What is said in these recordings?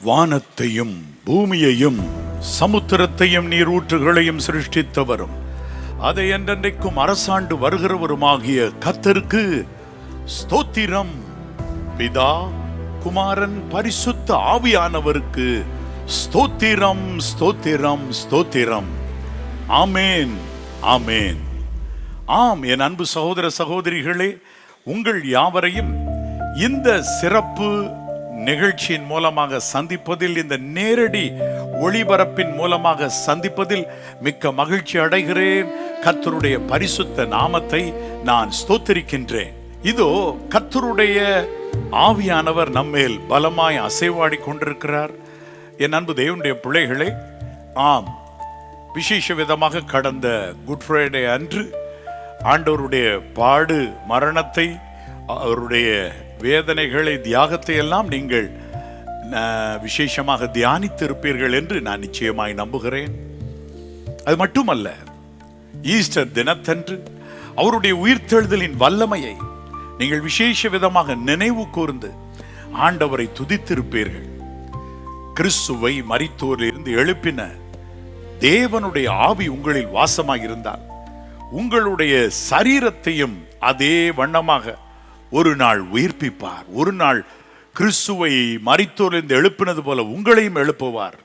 வானத்தையும் பூமியையும் சமுத்திரத்தையும் நீரூற்றுகளையும் சிருஷ்டித்தவரும் அதை என்றென்றைக்கும் அரசாண்டு வருகிறவருமாகிய கர்த்தருக்கு ஸ்தோத்திரம். பிதா, குமாரன், பரிசுத்த ஆவியானவருக்கு ஸ்தோத்திரம், ஸ்தோத்திரம், ஸ்தோத்திரம். ஆமேன், ஆமேன். ஆம், என் அன்பு சகோதர சகோதரிகளே, உங்கள் யாவரையும் இந்த சிறப்பு நிகழ்ச்சியின் மூலமாக சந்திப்பதில், இந்த நேரடி ஒளிபரப்பின் மூலமாக சந்திப்பதில் மிக்க மகிழ்ச்சி அடைகிறேன். கர்த்தருடைய பரிசுத்த நாமத்தை நான் ஸ்தோத்திரிக்கின்றேன். இதோ கர்த்தருடைய ஆவியானவர் நம்மேல் பலமாய் அசைவாடி கொண்டிருக்கிறார். என் அன்பு தேவனுடைய பிள்ளைகளே, ஆம், விசேஷ விதமாக கடந்த குட் ஃப்ரைடே அன்று ஆண்டவருடைய பாடு, மரணத்தை, அவருடைய வேதனைகளை, தியாகத்தை எல்லாம் நீங்கள் விசேஷமாக தியானித்திருப்பீர்கள் என்று நான் நிச்சயமாய் நம்புகிறேன். அது மட்டுமல்ல, ஈஸ்டர் தினத்தன்று அவருடைய உயிர்த்தெழுதலின் வல்லமையை நீங்கள் விசேஷ விதமாக நினைவு கூர்ந்து ஆண்டவரை துதித்திருப்பீர்கள். கிறிஸ்துவை மரித்தோரிலிருந்து எழுப்பின தேவனுடைய ஆவி உங்களில் வாசமாக இருந்தால் உங்களுடைய சரீரத்தையும் அதே வண்ணமாக ஒரு நாள் உயிர்ப்பிப்பார். ஒரு நாள் கிறிஸ்துவை மரித்தோரிலிருந்து எழுப்பினது போல உங்களையும் எழுப்புவார்.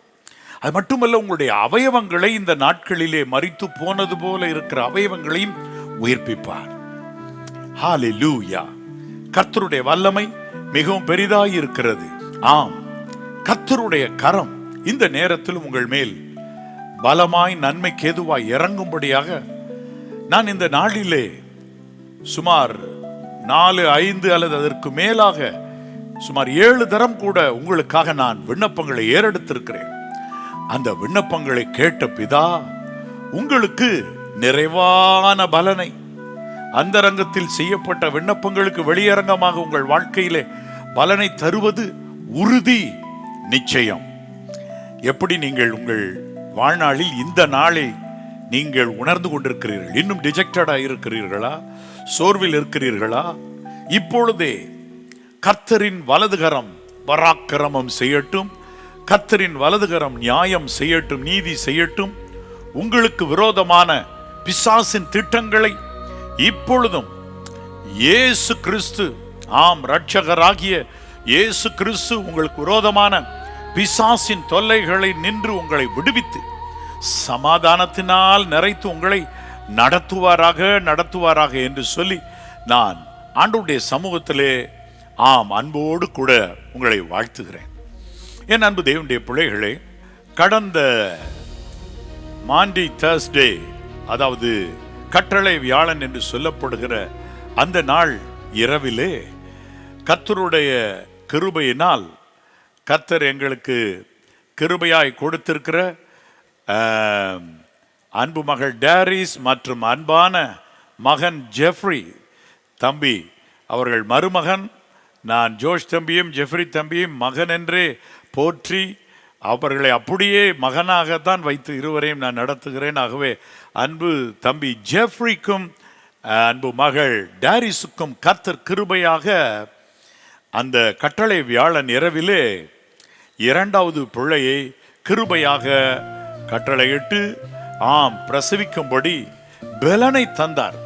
அது மட்டுமல்ல, உங்களுடைய அவயவங்களை, இந்த நாட்களிலே மரித்து போனது போல இருக்கிற அவயவங்களையும் உயிர்ப்பிப்பார். ஹல்லேலூயா. கர்த்தருடைய வல்லமை மிகவும் பெரிதாய் இருக்கிறது. ஆம், கர்த்தருடைய கரம் இந்த நேரத்தில் உங்கள் மேல் பலமாய் நன்மைக்கு ஏதுவாய் இறங்கும்படியாக நான் இந்த நாளிலே சுமார் 4, 5 அல்லது அதற்கு மேலாக சுமார் 7 தரம் கூட உங்களுக்காக நான் விண்ணப்பங்களை ஏறெடுத்திருக்கிறேன். அந்த விண்ணப்பங்களை கேட்ட பிதா உங்களுக்கு நிறைவான பலனை, அந்தரங்கத்தில் செய்யப்பட்ட விண்ணப்பங்களுக்கு வெளியரங்கமாக உங்கள் வாழ்க்கையிலே பலனை தருவது உறுதி, நிச்சயம். எப்படி நீங்கள் உங்கள் வாழ்நாளில் இந்த நாளை நீங்கள் உணர்ந்து கொண்டிருக்கிறீர்கள்? இன்னும் டிஜெக்டடா இருக்கிறீர்களா? சோர்வில் இருக்கிறீர்களா? இப்பொழுதே கர்த்தரின் வலதுகரம் பராக்கிரமம் செய்யட்டும். கர்த்தரின் வலதுகரம் நியாயம் செய்யட்டும், நீதி செய்யட்டும். உங்களுக்கு விரோதமான பிசாசின் திட்டங்களை இப்பொழுதும் இயேசு கிறிஸ்து, ஆம், இரட்சகராகிய இயேசு கிறிஸ்து உங்களுக்கு விரோதமான பிசாசின் தொல்லைகளை நின்று உங்களை விடுவித்து சமாதானத்தினால் நிறைத்து உங்களை நடத்துவாராக என்று சொல்லி நான் ஆண்டவருடைய சமூகத்திலே, ஆம், அன்போடு கூட உங்களை வாழ்த்துகிறேன். என் அன்பு தேவனுடைய பிள்ளைகளே, கடந்த மாண்டி தர்ஸ்டே, அதாவது கட்டளை வியாழன் என்று சொல்லப்படுகிற அந்த நாள் இரவிலே கர்த்தருடைய கிருபையினால், கர்த்தர் எங்களுக்கு கிருபையாய் கொடுத்திருக்கிற அன்பு மகள் டேரிஸ் மற்றும் அன்பான மகன் ஜெஃப்ரி தம்பி அவர்கள் மருமகன், நான் ஜோஷ் தம்பியும் ஜெஃப்ரி தம்பியும் மகன் என்றே போற்றி அவர்களை அப்படியே மகனாகத்தான் வைத்து இருவரையும் நான் நடத்துகிறேன். ஆகவே அன்பு தம்பி ஜெஃப்ரிக்கும் அன்பு மகள் டேரிஸுக்கும் கர்த்தர் கிருபையாக அந்த கட்டளை வியாழன் இரவிலே 2வது பிள்ளையை கிருபையாக கட்டளையிட்டு, ஆம், பிரசவிக்கும்படி பலனை தந்தார்.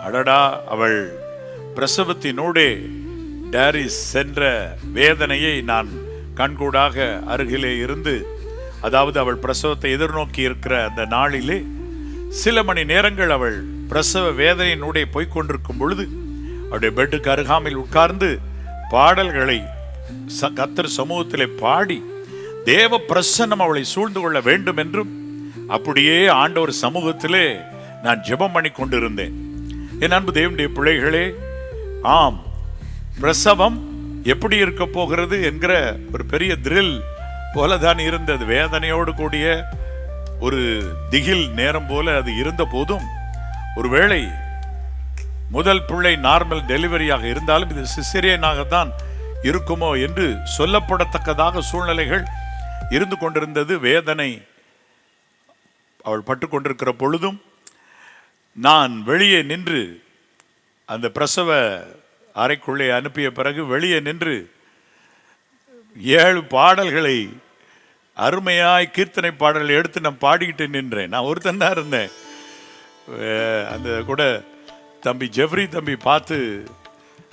அடடா, அவள் பிரசவத்தினோடே டேரிஸ் சென்ற வேதனையை நான் கண்கூடாக அருகிலே இருந்து, அதாவது அவள் பிரசவத்தை எதிர்நோக்கி இருக்கிற அந்த நாளிலே சில மணி நேரங்கள் அவள் பிரசவ வேதனையினூடே போய்கொண்டிருக்கும் பொழுது அவளுடைய பெட்டுக்கு அருகாமையில் உட்கார்ந்து பாடல்களை கர்த்தர் சமூகத்திலே பாடி தேவ பிரசன்னம் அவளை சூழ்ந்து கொள்ள வேண்டும் என்றும், அப்படியே ஆண்டவர் சமூகத்திலே நான் ஜெபம் பண்ணி கொண்டிருந்தேன். என் அன்பு தேவனுடைய பிள்ளைகளே, ஆம், பிரசவம் எப்படி இருக்க போகிறது என்கிற ஒரு பெரிய த்ரில் போலதான் இருந்தது. வேதனையோடு கூடிய ஒரு திகில் நேரம் போல அது இருந்த போதும், ஒருவேளை முதல் பிள்ளை நார்மல் டெலிவரியாக இருந்தாலும் இது சிசேரியனாகத்தான் இருக்குமோ என்று சொல்லப்படத்தக்கதாக சூழ்நிலைகள் இருந்து கொண்டிருந்தது. வேதனை அவள் பட்டு கொண்டிருக்கிற பொழுதும் நான் வெளியே நின்று அந்த பிரசவ அறைக்குள்ளே அனுப்பிய பிறகு வெளியே நின்று 7 பாடல்களை அருமையாய் கீர்த்தனை பாடல்களை எடுத்து நான் பாடிக்கிட்டு நின்றேன். நான் ஒருத்தன் தான் இருந்தேன். அந்த கூட தம்பி ஜெஃப்ரி தம்பி பார்த்து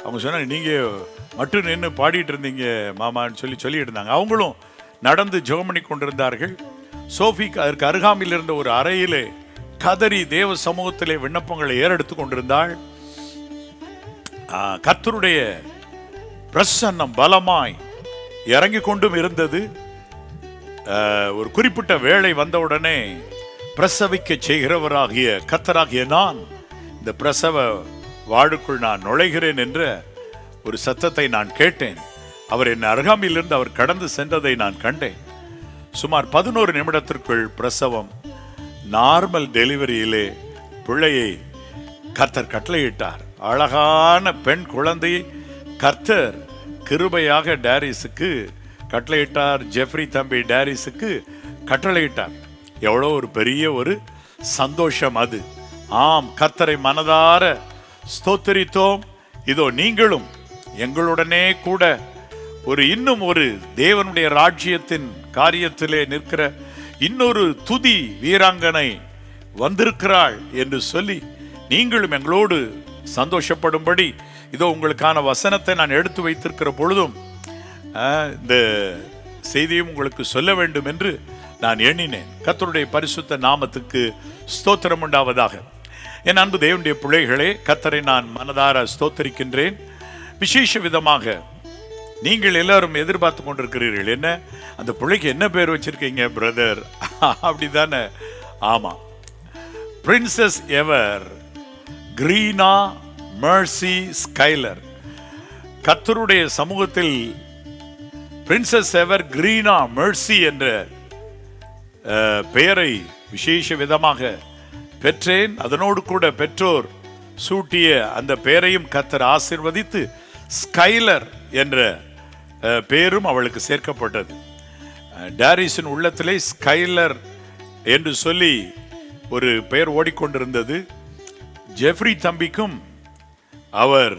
அவங்க சொன்னாங்க, நீங்கள் மட்டும் நின்று பாடிட்டு இருந்தீங்க மாமான்னு சொல்லிட்டு இருந்தாங்க. அவங்களும் நடந்து ஜெபம் பண்ணி கொண்டிருந்தார்கள். சோஃபிக்கு அதற்கு அருகாமையில் இருந்த ஒரு அறையிலே கதறி தேவ சமூகத்திலே விண்ணப்பங்களை ஏறெடுத்து கொண்டிருந்தாள். கர்த்தருடைய பிரசன்னம் பலமாய் இறங்கி கொண்டும் இருந்தது. ஒரு குறிப்பிட்ட வேளை வந்தவுடனே பிரசவிக்க செய்கிறவராகிய கர்த்தராகிய நான் இந்த பிரசவ வாழுக்குள் நான் நுழைகிறேன் என்ற ஒரு சத்தத்தை நான் கேட்டேன். அவர் என் அருகாமையிலிருந்து அவர் கடந்து சென்றதை நான் கண்டேன். சுமார் 11 நிமிடத்திற்குள் பிரசவம். நார்மல் டெலிவரியிலே பிள்ளையை கர்த்தர் கட்டளையிட்டார். அழகான பெண் குழந்தையை கர்த்தர் கிருபையாக டாரிஸுக்கு கட்டளையிட்டார். ஜெஃப்ரி தம்பி டாரிஸுக்கு கட்டளையிட்டார். எவ்வளோ ஒரு பெரிய ஒரு சந்தோஷம் அது. ஆம், கர்த்தரை மனதார ஸ்தோத்திரித்தோம். இதோ நீங்களும் எங்களுடனே கூட இன்னும் ஒரு தேவனுடைய ராஜ்யத்தின் காரியத்திலே நிற்கிற இன்னொரு துதி வீராங்கனை வந்திருக்கிறாள் என்று சொல்லி நீங்களும் எங்களோடு சந்தோஷப்படும்படி இதோ உங்களுக்கான வசனத்தை நான் எடுத்து வைத்திருக்கிற பொழுதும் இந்த செய்தியும் உங்களுக்கு சொல்ல வேண்டும் என்று நான் எண்ணினேன். கர்த்தருடைய பரிசுத்த நாமத்துக்கு ஸ்தோத்திரம் உண்டாவதாக. என் அன்பு தேவனுடைய பிள்ளைகளே, கர்த்தரை நான் மனதார ஸ்தோத்தரிக்கின்றேன். விசேஷ விதமாக நீங்கள் எல்லாரும் எதிர்பார்த்து கொண்டிருக்கிறீர்கள், என்ன அந்த பிள்ளைக்கு என்ன பேர் வச்சிருக்கீங்க பிரதர் அப்படிதானே? ஆமா, பிரின்சஸ் எவர் கிரீனா மெர்சி ஸ்கைலர். கர்த்தருடைய சமூகத்தில் பிரின்சஸ் எவர் கிரீனா மெர்சி என்ற பெயரை விசேஷ விதமாக பெற்றேன். அதனோடு கூட பெற்றோர் சூட்டிய அந்த பெயரையும் கர்த்தர் ஆசீர்வதித்து ஸ்கைலர் என்ற பெயரும் அவளுக்கு சேர்க்கப்பட்டது. டாரிஸின் உள்ளத்திலே ஸ்கைலர் என்று சொல்லி ஒரு பெயர் ஓடிக்கொண்டிருந்தது. ஜெஃப்ரி தம்பிக்கும் அவர்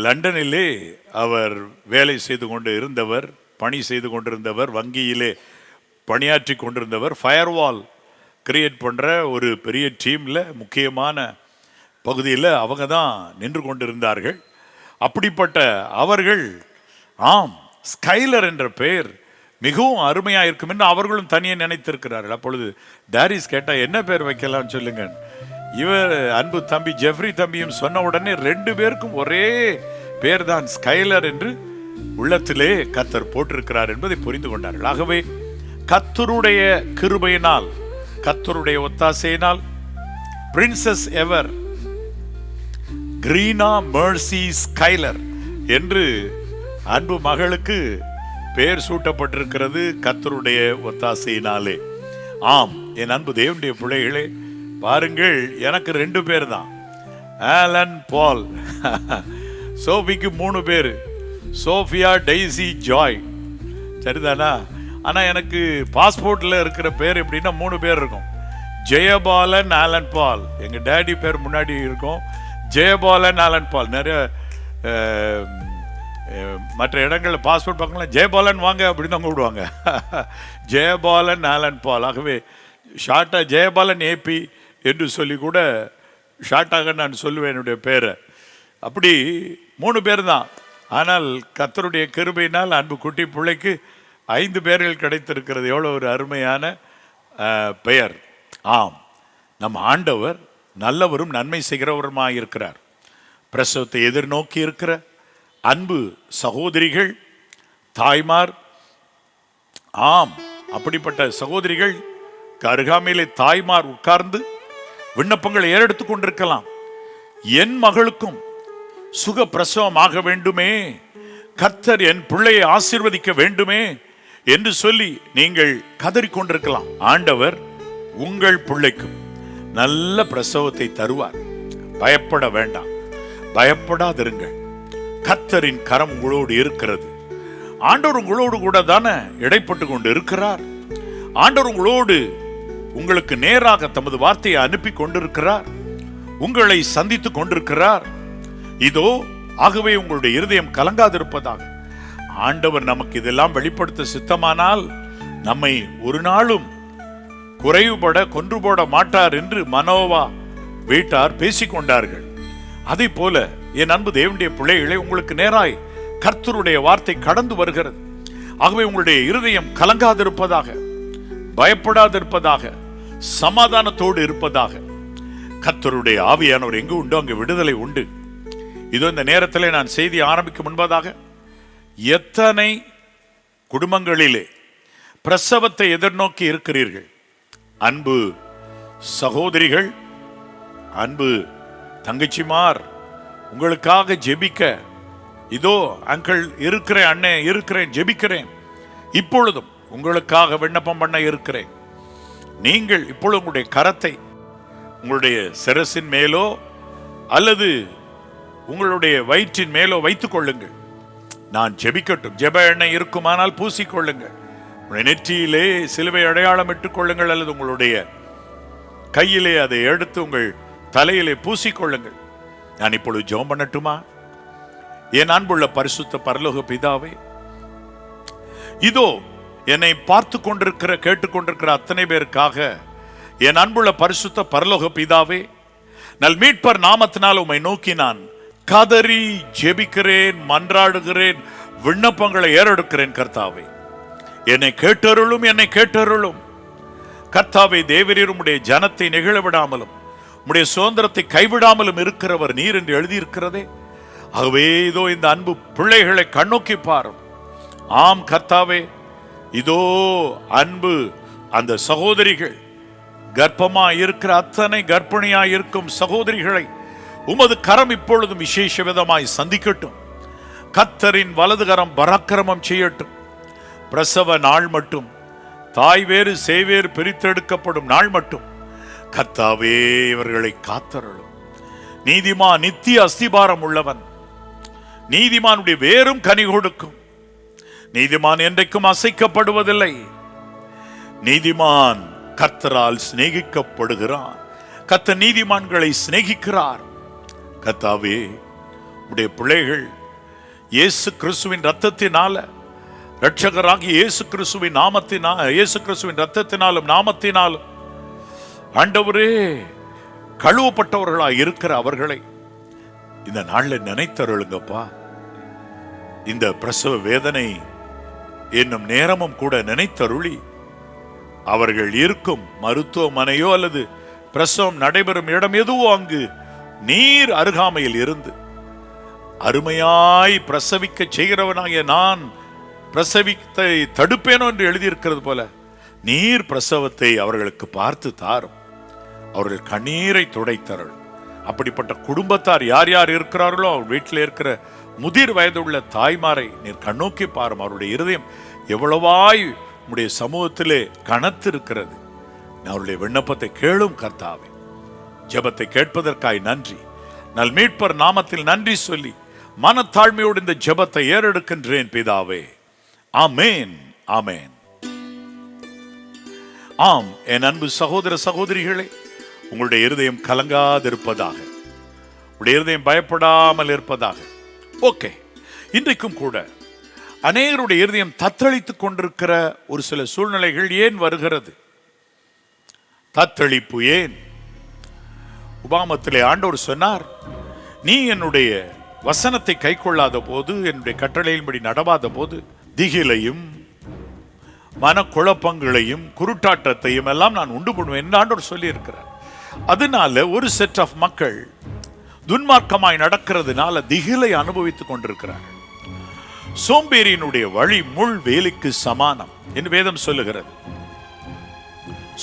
லண்டனிலே அவர் வேலை செய்து கொண்டு இருந்தவர், பணி செய்து கொண்டிருந்தவர், வங்கியிலே பணியாற்றி கொண்டிருந்தவர். ஃபயர்வால் கிரியேட் பண்ணுற ஒரு பெரிய டீமில் முக்கியமான பகுதியில் அவங்க தான் நின்று கொண்டிருந்தார்கள். அப்படிப்பட்ட அவர்கள் ஸ்கைலர் என்ற பெயர் மிகவும் அருமையாக இருக்கும் என்று அவர்களும் தனியே நினைத்திருக்கிறார்கள். அப்பொழுது டாரிஸ் கேட்டால் என்ன பேர் வைக்கலாம்னு சொல்லுங்க. இவர் அன்பு தம்பி ஜெஃப்ரி தம்பியும் சொன்ன உடனே 2 பேருக்கும் ஒரே பேர் தான் ஸ்கைலர் என்று உள்ளத்திலே கர்த்தர் போட்டிருக்கிறார் என்பதை புரிந்து கொண்டார்கள். ஆகவே கர்த்தருடைய கிருபையினால், கர்த்தருடைய ஒத்தாசையினால் பிரின்சஸ் எவர் கிரீனா மெர்சி ஸ்கைலர் என்று அன்பு மகளுக்கு பெயர் சூட்டப்பட்டிருக்கிறது கர்த்தருடைய ஒத்தாசையினாலே. ஆம், என் அன்பு தேவனுடைய பிள்ளைகளே, பாருங்கள், எனக்கு 2 பேர் தான், ஆலன் பால். சோஃபிக்கு 3 பேர், சோஃபியா டெய்சி ஜாய், சரிதானா? ஆனால் எனக்கு பாஸ்போர்ட்டில் இருக்கிற பேர் எப்படின்னா 3 பேர் இருக்கும். ஜெயபாலன் ஆலன் பால். எங்கள் டேடி பேர் முன்னாடி இருக்கும், ஜெயபாலன் ஆலன் பால். நிறைய மற்ற இடங்களில் பாஸ்போர்ட் பார்க்கலாம், ஜெயபாலன் வாங்க அப்படின்னு தான் கூப்பிடுவாங்க. ஜெயபாலன் ஆலன் பால். ஆகவே ஷார்ட்டாக ஜெயபாலன் ஏபி என்று சொல்லி கூட ஷார்ட்டாக நான் சொல்லுவேன் என்னுடைய பேரை. அப்படி 3 பேர் தான். ஆனால் கர்த்தருடைய கிருபையினால் அன்பு குட்டி பிள்ளைக்கு 5 பேர்கள் கிடைத்திருக்கிறது. எவ்வளோ ஒரு அருமையான பெயர். ஆம், நம் ஆண்டவர் நல்லவரும் நன்மை செய்கிறவருமாக இருக்கிறார். பிரசவத்தை எதிர்நோக்கி இருக்கிற அன்பு சகோதரிகள், தாய்மார், அப்படிப்பட்ட சகோதரிகள் அருகாமையிலே தாய்மார் உட்கார்ந்து விண்ணப்பங்களை ஏறெடுத்து கொண்டிருக்கலாம். என் மகளுக்கும் சுக பிரசவம் ஆக வேண்டுமே, கர்த்தர் என் பிள்ளையை ஆசீர்வதிக்க வேண்டுமே என்று சொல்லி நீங்கள் கதறிக்கொண்டிருக்கலாம். ஆண்டவர் உங்கள் பிள்ளைக்கும் நல்ல பிரசவத்தை தருவார். பயப்பட வேண்டாம், பயப்படாதிருங்கள். கர்த்தரின் கரம் உங்களோடு இருக்கிறது. ஆண்டவர் உங்களோடு கூட தானே இடைப்பட்டு கொண்டு இருக்கிறார். ஆண்டவர் உங்களோடு உங்களுக்கு நேராக தமது வார்த்தையை அனுப்பி கொண்டிருக்கிறார், உங்களை சந்தித்து கொண்டிருக்கிறார். இதோ, ஆகவே உங்களுடைய இருதயம் கலங்காதிருப்பதாக. ஆண்டவர் நமக்கு இதெல்லாம் வெளிப்படுத்த சித்தமானால் நம்மை ஒரு நாளும் குறைவுபட கொன்று போட மாட்டார் என்று மனோவா வீட்டார் பேசிக்கொண்டார்கள். அதே போல என் அன்பு தேவனுடைய பிள்ளைகளை, உங்களுக்கு நேராய் கர்த்தருடைய வார்த்தை கடந்து வருகிறது. ஆகவே உங்களுடைய இருதயம் கலங்காதிருப்பதாக, பயப்படாதிருப்பதாக, சமாதானத்தோடு இருப்பதாக. கர்த்தருடைய ஆவியானவர் எங்கு உண்டோ அங்கு விடுதலை உண்டு. இதோ இந்த நேரத்தில் நான் செய்தி ஆரம்பிக்கும் முன்பதாக, எத்தனை குடும்பங்களிலே பிரசவத்தை எதிர்நோக்கி இருக்கிறீர்கள்? அன்பு சகோதரிகள், அன்பு தங்கச்சிமார், உங்களுக்காக ஜெபிக்க இதோ அங்கிள் இருக்கிறேன், அண்ணே இருக்கிறேன், ஜெபிக்கிறேன். இப்பொழுதும் உங்களுக்காக விண்ணப்பம் பண்ண இருக்கிறேன். நீங்கள் இப்பொழுது உங்களுடைய கரத்தை உங்களுடைய சிரசின் மேலோ அல்லது உங்களுடைய வயிற்றின் மேலோ வைத்துக் கொள்ளுங்கள். நான் ஜெபிக்கட்டும். ஜெப எண்ணெய் இருக்குமானால் பூசிக்கொள்ளுங்கள். நெற்றியிலே சிலுவை அடையாளம் இட்டுக் கொள்ளுங்கள், அல்லது உங்களுடைய கையிலே அதை எடுத்து உங்கள் தலையிலே பூசிக்கொள்ளுங்கள். நான் இப்பொழுது ஜெபம் பண்ணட்டுமா? என் அன்புள்ள பரிசுத்த பரலோக பிதாவே, இதோ என்னை பார்த்து கொண்டிருக்கிற கேட்டுக்கொண்டிருக்கிற அத்தனை பேருக்காக என் அன்புள்ள பரிசுத்த பரலோக பிதாவே, நல் மீட்பர் நாமத்தினால் உம்மை நோக்கி நான் கதறி ஜெபிக்கிறேன், மன்றாடுகிறேன், விண்ணப்பங்களை ஏறெடுக்கிறேன். கர்த்தாவே, என்னை கேட்டருளும், என்னை கேட்டருளும். கர்த்தாவே, தேவரீர் உம்முடைய ஜனத்தை நெகிழ விடாமலும் உம்முடைய சுதந்திரத்தை கைவிடாமலும் இருக்கிறவர் நீர் என்று எழுதியிருக்கிறதே. ஆகவே இதோ இந்த அன்பு பிள்ளைகளை கண்ணோக்கி பாரும். ஆம் கர்த்தாவே, இதோ அன்பு அந்த சகோதரிகள், கர்ப்பமா இருக்கிற அத்தனை கர்ப்பிணியா இருக்கும் சகோதரிகளை உமது கரம் இப்பொழுதும் விசேஷ விதமாய் சந்திக்கட்டும். கர்த்தரின் வலது கரம் பராக்கிரமம் செய்யட்டும். பிரசவ நாள் மட்டும், தாய் வேறு சேவேறு பிரித்தெடுக்கப்படும் நாள் மட்டும் கர்த்தாவே இவர்களை காத்தருளும். நீதிமான் நித்திய அஸ்திபாரம் உள்ளவன், நீதிமானுடைய வேறும் கனி கொடுக்கும். நீதிமான் என்றைக்கும் அசைக்கப்படுவதில்லை. நீதிமான் கர்த்தரால் சிநேகிக்கப்படுகிறான். கர்த்தர் நீதிமான்களை சிநேகிக்கிறார். கர்த்தாவே, உடைய பிள்ளைகள் இயேசு கிறிஸ்துவின் ரத்தத்தினால, இரட்சகராகி இயேசு கிறிஸ்துவின் நாமத்தினால், இயேசு கிறிஸ்துவின் ரத்தத்தினாலும் நாமத்தினாலும் ஆண்டவரே கழுவப்பட்டவர்களாய் இருக்கிற அவர்களை இந்த நாளில் நினைத்தருளுங்கப்பா. இந்த பிரசவ வேதனை என்னும் நேரமும் கூட நினைத்தருளி, அவர்கள் இருக்கும் மருத்துவமனையோ அல்லது பிரசவம் நடைபெறும் இடம் எதுவோ அங்கு நீர் அருகாமையில் இருந்து அருமையாய் பிரசவிக்க செய்கிறவனாகிய நான் பிரசவித்தை தடுப்பேனோ என்று எழுதியிருக்கிறது போல நீர் பிரசவத்தை அவர்களுக்கு பார்த்து தாரும். அவர்கள் கண்ணீரை துடைத்தருள். அப்படிப்பட்ட குடும்பத்தார் யார் யார் இருக்கிறார்களோ அவர் வீட்டில் இருக்கிற முதிர் வயதுள்ள தாய்மாரை நீர் கண்ணோக்கி பாரும். அவருடைய இருதயம் எவ்வளவாய் உம்முடைய சமூகத்திலே கனத்து இருக்கிறது. அவருடைய விண்ணப்பத்தை கேளும் கர்த்தாவே. ஜெபத்தை கேட்பதற்காய் நன்றி. நல் மீட்பர் நாமத்தில் நன்றி சொல்லி மனத்தாழ்மையோடு இந்த ஜெபத்தை ஏறெடுக்கின்றேன் பிதாவே. ஆமேன், ஆமேன். ஆம், என் அன்பு சகோதர சகோதரிகளே, உங்களுடைய இருதயம் கலங்காதிருப்பதாக, உங்களுடைய இருதயம் பயப்படாமல் இருப்பதாக. ஓகே, இன்றைக்கும் கூட அநேகருடைய இருதயம் தத்தளித்துக் கொண்டிருக்கிற ஒரு சில சூழ்நிலைகள் ஏன் வருகிறது? தத்தளிப்பு ஏன்? உபாமத்திலே ஆண்டவர் சொன்னார், நீ என்னுடைய வசனத்தை கை கொள்ளாத போது, என்னுடைய கட்டளையின்படி நடவாத போது திகிலையும் மனக்குழப்பங்களையும் குருட்டாட்டத்தையும் எல்லாம் நான் உண்டு பண்ணுவேன் என்று ஆண்டவர் சொல்லி இருக்கிறார். அதனால ஒரு செட் ஆஃப் மக்கள் துன்மார்க்கமாய் நடக்கிறதுனால திகிலை அனுபவித்துக் கொண்டிருக்கிறார்கள். சோம்பேறியினுடைய வழி முள் வேலிக்கு சமானம் என்று வேதம் சொல்லுகிறது.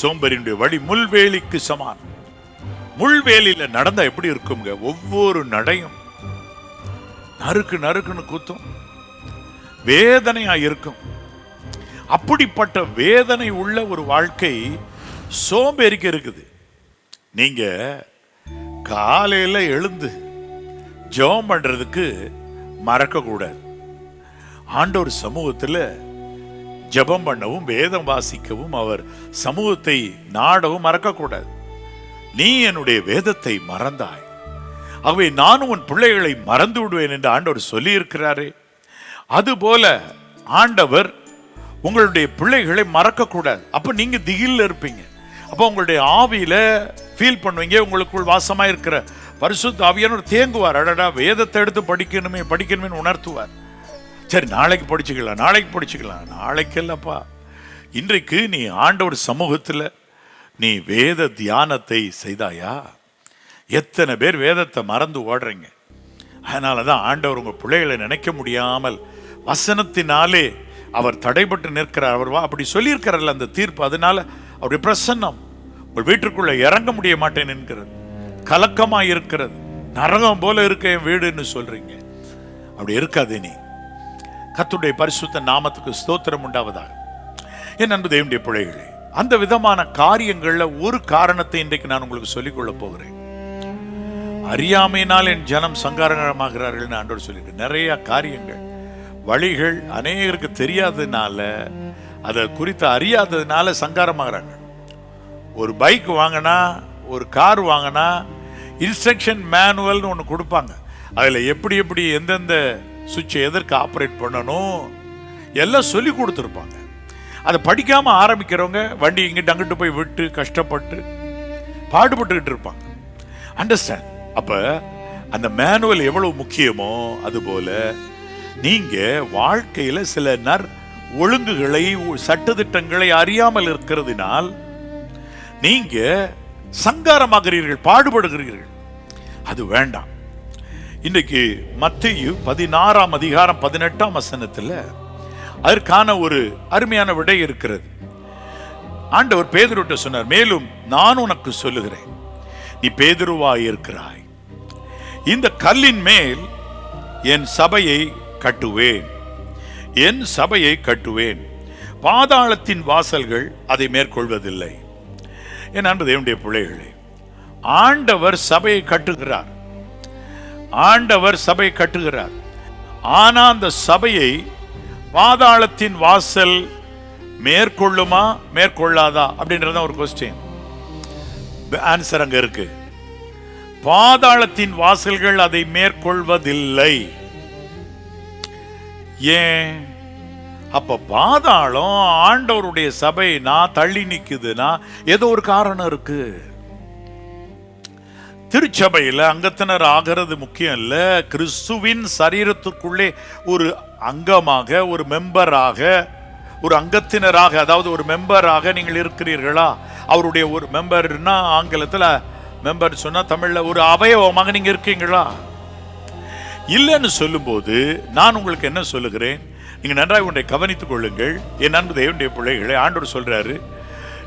சோம்பேறியினுடைய வழி முள்வேலிக்கு சமானம். முள்வேலியில நடந்தா எப்படி இருக்குங்க? ஒவ்வொரு நடையும் நறுக்கு நறுக்குன்னு குத்தும், வேதனையா இருக்கும். அப்படிப்பட்ட வேதனை உள்ள ஒரு வாழ்க்கை சோம்பேறிக்கு இருக்குது. நீங்க காலையில எழுந்து ஜெபம் பண்றதுக்கு மறக்க கூடாது. ஆண்டவர் சமூகத்தில் ஜெபம் பண்ணவும் வேதம் வாசிக்கவும் அவர் சமூகத்தை நாடவும் மறக்கக்கூடாது. நீ என்னுடைய வேதத்தை மறந்தாய், ஆகவே நானும் உன் பிள்ளைகளை மறந்து விடுவேன் என்று ஆண்டவர் சொல்லி இருக்கிறாரே. அதுபோல ஆண்டவர் உங்களுடைய பிள்ளைகளை மறக்க கூடாது. அப்ப நீங்க திகில்ல இருப்பீங்க. அப்ப உங்களுடைய ஆவியில ஃபீல் பண்ணுவீங்க, உங்களுக்குள் வாசமா இருக்கிற பரிசுத்த ஆவியானவர் தேங்குவார். அடடா, வேதத்தை எடுத்து படிக்கணுமே உணர்த்துவார். சரி, நாளைக்கு படிச்சுக்கலாம். நாளைக்கு இல்லப்பா, இன்றைக்கு நீ ஆண்டவர் சமூகத்தில் நீ வேத தியானத்தை செய்தாயா? எத்தனை பேர் வேதத்தை மறந்து ஓடுறீங்க. அதனால தான் ஆண்டவர் உங்கள் பிள்ளைகளை நினைக்க முடியாமல் வசனத்தினாலே அவர் தடைபட்டு நிற்கிறார். அவர் அப்படி சொல்லியிருக்கிறார்ல அந்த தீர்ப்பு. அதனால அவருடைய பிரசன்னம் உங்கள் வீட்டுக்குள்ள இறங்க முடிய மாட்டேன் என்கிறது, கலக்கமாக இருக்கிறது, நரகம் போல இருக்க என் வீடுன்னு சொல்றீங்க. அப்படி இருக்காது. நீ கர்த்தருடைய பரிசுத்த நாமத்துக்கு ஸ்தோத்திரம் உண்டாவதாக. என் அன்பு தேவனுடைய பிள்ளைகளே, அந்த விதமான காரியங்கள்ல ஒரு காரணத்தை இன்றைக்கு நான் உங்களுக்கு சொல்லிக் கொள்ள போகிறேன். அறியாமையினால் என் ஜனம் சங்காரமாகிறார்கள் ஆண்டவர் சொல்லிட்டு நிறைய காரியங்கள், வழிகள் அநேகருக்கு தெரியாததுனால, அதை குறித்து அறியாததுனால சங்காரமாகறாங்க. ஒரு பைக் வாங்கினா, ஒரு கார் வாங்கினா இன்ஸ்ட்ரக்ஷன் மேனுவல்னு ஒன்று கொடுப்பாங்க. அதில் எப்படி எந்தெந்த சுவிட்சை எதற்கு ஆப்ரேட் பண்ணணும் எல்லாம் சொல்லி கொடுத்துருப்பாங்க. அதை படிக்காமல் ஆரம்பிக்கிறவங்க வண்டி இங்கிட்டு அங்கிட்டு போய் விட்டு கஷ்டப்பட்டு பாடுபட்டுக்கிட்டு இருப்பாங்க. அண்டர்ஸ்டாண்ட்? அப்போ அந்த மேனுவல் எவ்வளவு முக்கியமோ அதுபோல நீங்க வாழ்க்கையில சில ஒழுங்குகளை, சட்டதிட்டங்களை அறியாமல் இருக்கிறதுனால் நீங்க சங்காரமாகிறீர்கள், பாடுபடுகிறீர்கள். அது வேண்டாம். இன்னைக்கு மத்தேயு 16ஆம் அதிகாரம் 18ஆம் வசனத்தில் அதற்கான ஒரு அருமையான விடை இருக்கிறது. ஆண்டவர் பேதுருவிட்ட சொன்னார், மேலும் நான் உனக்கு சொல்லுகிறேன், நீ பேதுருவாய் இருக்கிறாய், இந்த கல்லின் மேல் என் சபையை கட்டுவேன், பாதாளத்தின் வாசல்கள் அதை மேற்கொள்வதில்லை. என் அன்பு தேவனுடைய பிள்ளைகளே, ஆண்டவர் சபையை கட்டுகிறார். ஆனா அந்த சபையை பாதாளத்தின் வாசல் மேற்கொள்ளுமா மேற்கொள்ளாதா அப்படின்றத ஒரு கொஸ்டின். ஆன்சர் அங்க இருக்கு. பாதாளத்தின் வாசல்கள் அதை மேற்கொள்வதில்லை. ஏன்? அப்ப பாதாளம் ஆண்டவருடைய சபை நான் தள்ளி நிக்குதுன்னா ஏதோ ஒரு காரணம் இருக்கு. திருச்சபையில் அங்கத்தினர் ஆகிறது முக்கியம் இல்ல. கிறிஸ்துவின் சரீரத்துக்குள்ளே ஒரு அங்கமாக, ஒரு மெம்பராக, ஒரு அங்கத்தினராக, அதாவது ஒரு மெம்பராக நீங்கள் இருக்கிறீர்களா? அவருடைய ஒரு மெம்பர்னா ஆங்கிலத்தில் மெம்பர் சொன்னா தமிழ்ல ஒரு அவயவமாக நீங்க இருக்கீங்களா? இல்லைன்னு சொல்லும்போது நான் உங்களுக்கு என்ன சொல்லுகிறேன், நீங்க நன்றாக ஒன்றை கவனித்துக் கொள்ளுங்கள். என் அன்பு தேவனுடைய பிள்ளைகளை, ஆண்டவர் சொல்றாரு,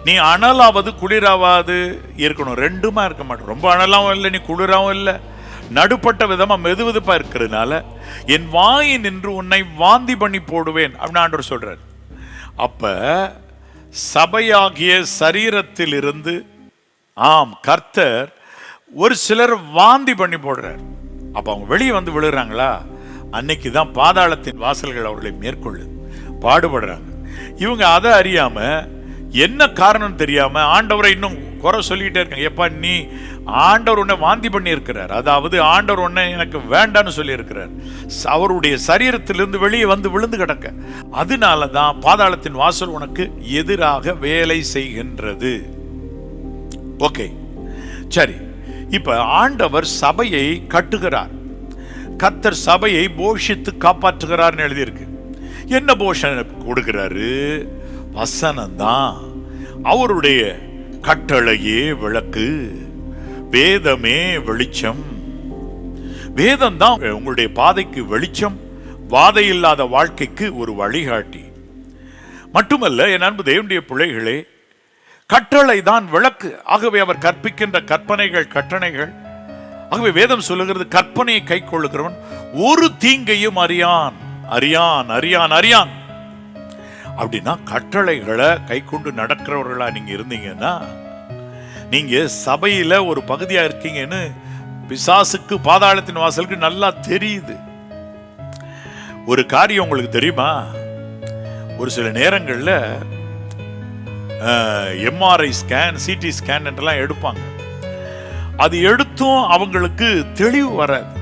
நீ அனலாவது குளிராவது இருக்கணும். ரெண்டுமா இருக்க மாட்டோம். ரொம்ப அனலாவும் இல்லை, நீ குளிராவும் இல்லை, நடுப்பட்ட விதமா மெதுவெதுப்பா இருக்கிறதுனால என் வாயை நின்று உன்னை வாந்தி பண்ணி போடுவேன் அப்படின்னு ஆண்டவர் சொல்றாரு. அப்ப சபையாகிய சரீரத்தில் இருந்து கர்த்தர் ஒரு சிலர் வாந்தி பண்ணி போடுறார். அப்ப அவங்க வெளியே வந்து விழுகிறாங்களா, அன்னைக்கு தான் பாதாளத்தின் வாசல்கள் அவர்களை மேற்கொள்ளு பாடுபடுறாங்க. இவங்க அதை அறியாம, என்ன காரணம் தெரியாம ஆண்டவரை இன்னும் குறை சொல்லிக்கிட்டே இருக்காங்க. எப்பா, நீ ஆண்டவர் உன்னை வாந்தி பண்ணி இருக்கிறார், அதாவது ஆண்டவர் உன்னை எனக்கு வேண்டான்னு சொல்லி இருக்கிறார். அவருடைய சரீரத்திலிருந்து வெளியே வந்து விழுந்து கிடக்க, அதனால தான் பாதாளத்தின் வாசல் உனக்கு எதிராக வேலை செய்கின்றது. ஓகே, சரி. இப்ப ஆண்டவர் சபையை கட்டுகிறார், கர்த்தர் சபையை போஷித்து காப்பாற்றுகிறார்னு எழுதியிருக்கு. என்ன போஷனை கொடுக்கிறாரு? வசனம்தான். அவருடைய கட்டளையே விளக்கு, வேதமே வெளிச்சம். வேதம் தான் உங்களுடைய பாதைக்கு வெளிச்சம், வாதை இல்லாத வாழ்க்கைக்கு ஒரு வழிகாட்டி. மட்டுமல்ல என் அன்பு தேவனுடைய பிள்ளைகளே, கட்டளை தான் விளக்கு. ஆகவே அவர் கற்பிக்கின்ற கட்டளைகள். ஆகவே வேதம் சொல்லுகிறது, கற்பனையை கை கொள்ளுகிறவன் ஒரு தீங்கையும் அறியான். அப்படின்னா கட்டளைகளை கை கொண்டு நடக்கிறவர்களா நீங்க இருந்தீங்கன்னா, நீங்க சபையில ஒரு பகுதியா இருக்கீங்கன்னு பிசாசுக்கு, பாதாளத்தின் வாசலுக்கு நல்லா தெரியுது. ஒரு காரியம் உங்களுக்கு தெரியுமா? ஒரு சில நேரங்கள்ல எம்ஆர்ஐ ஸ்கேன், சிடி ஸ்கேன் என்றெல்லாம் எடுப்பாங்க. அது எடுத்தும் அவங்களுக்கு தெளிவு வராது.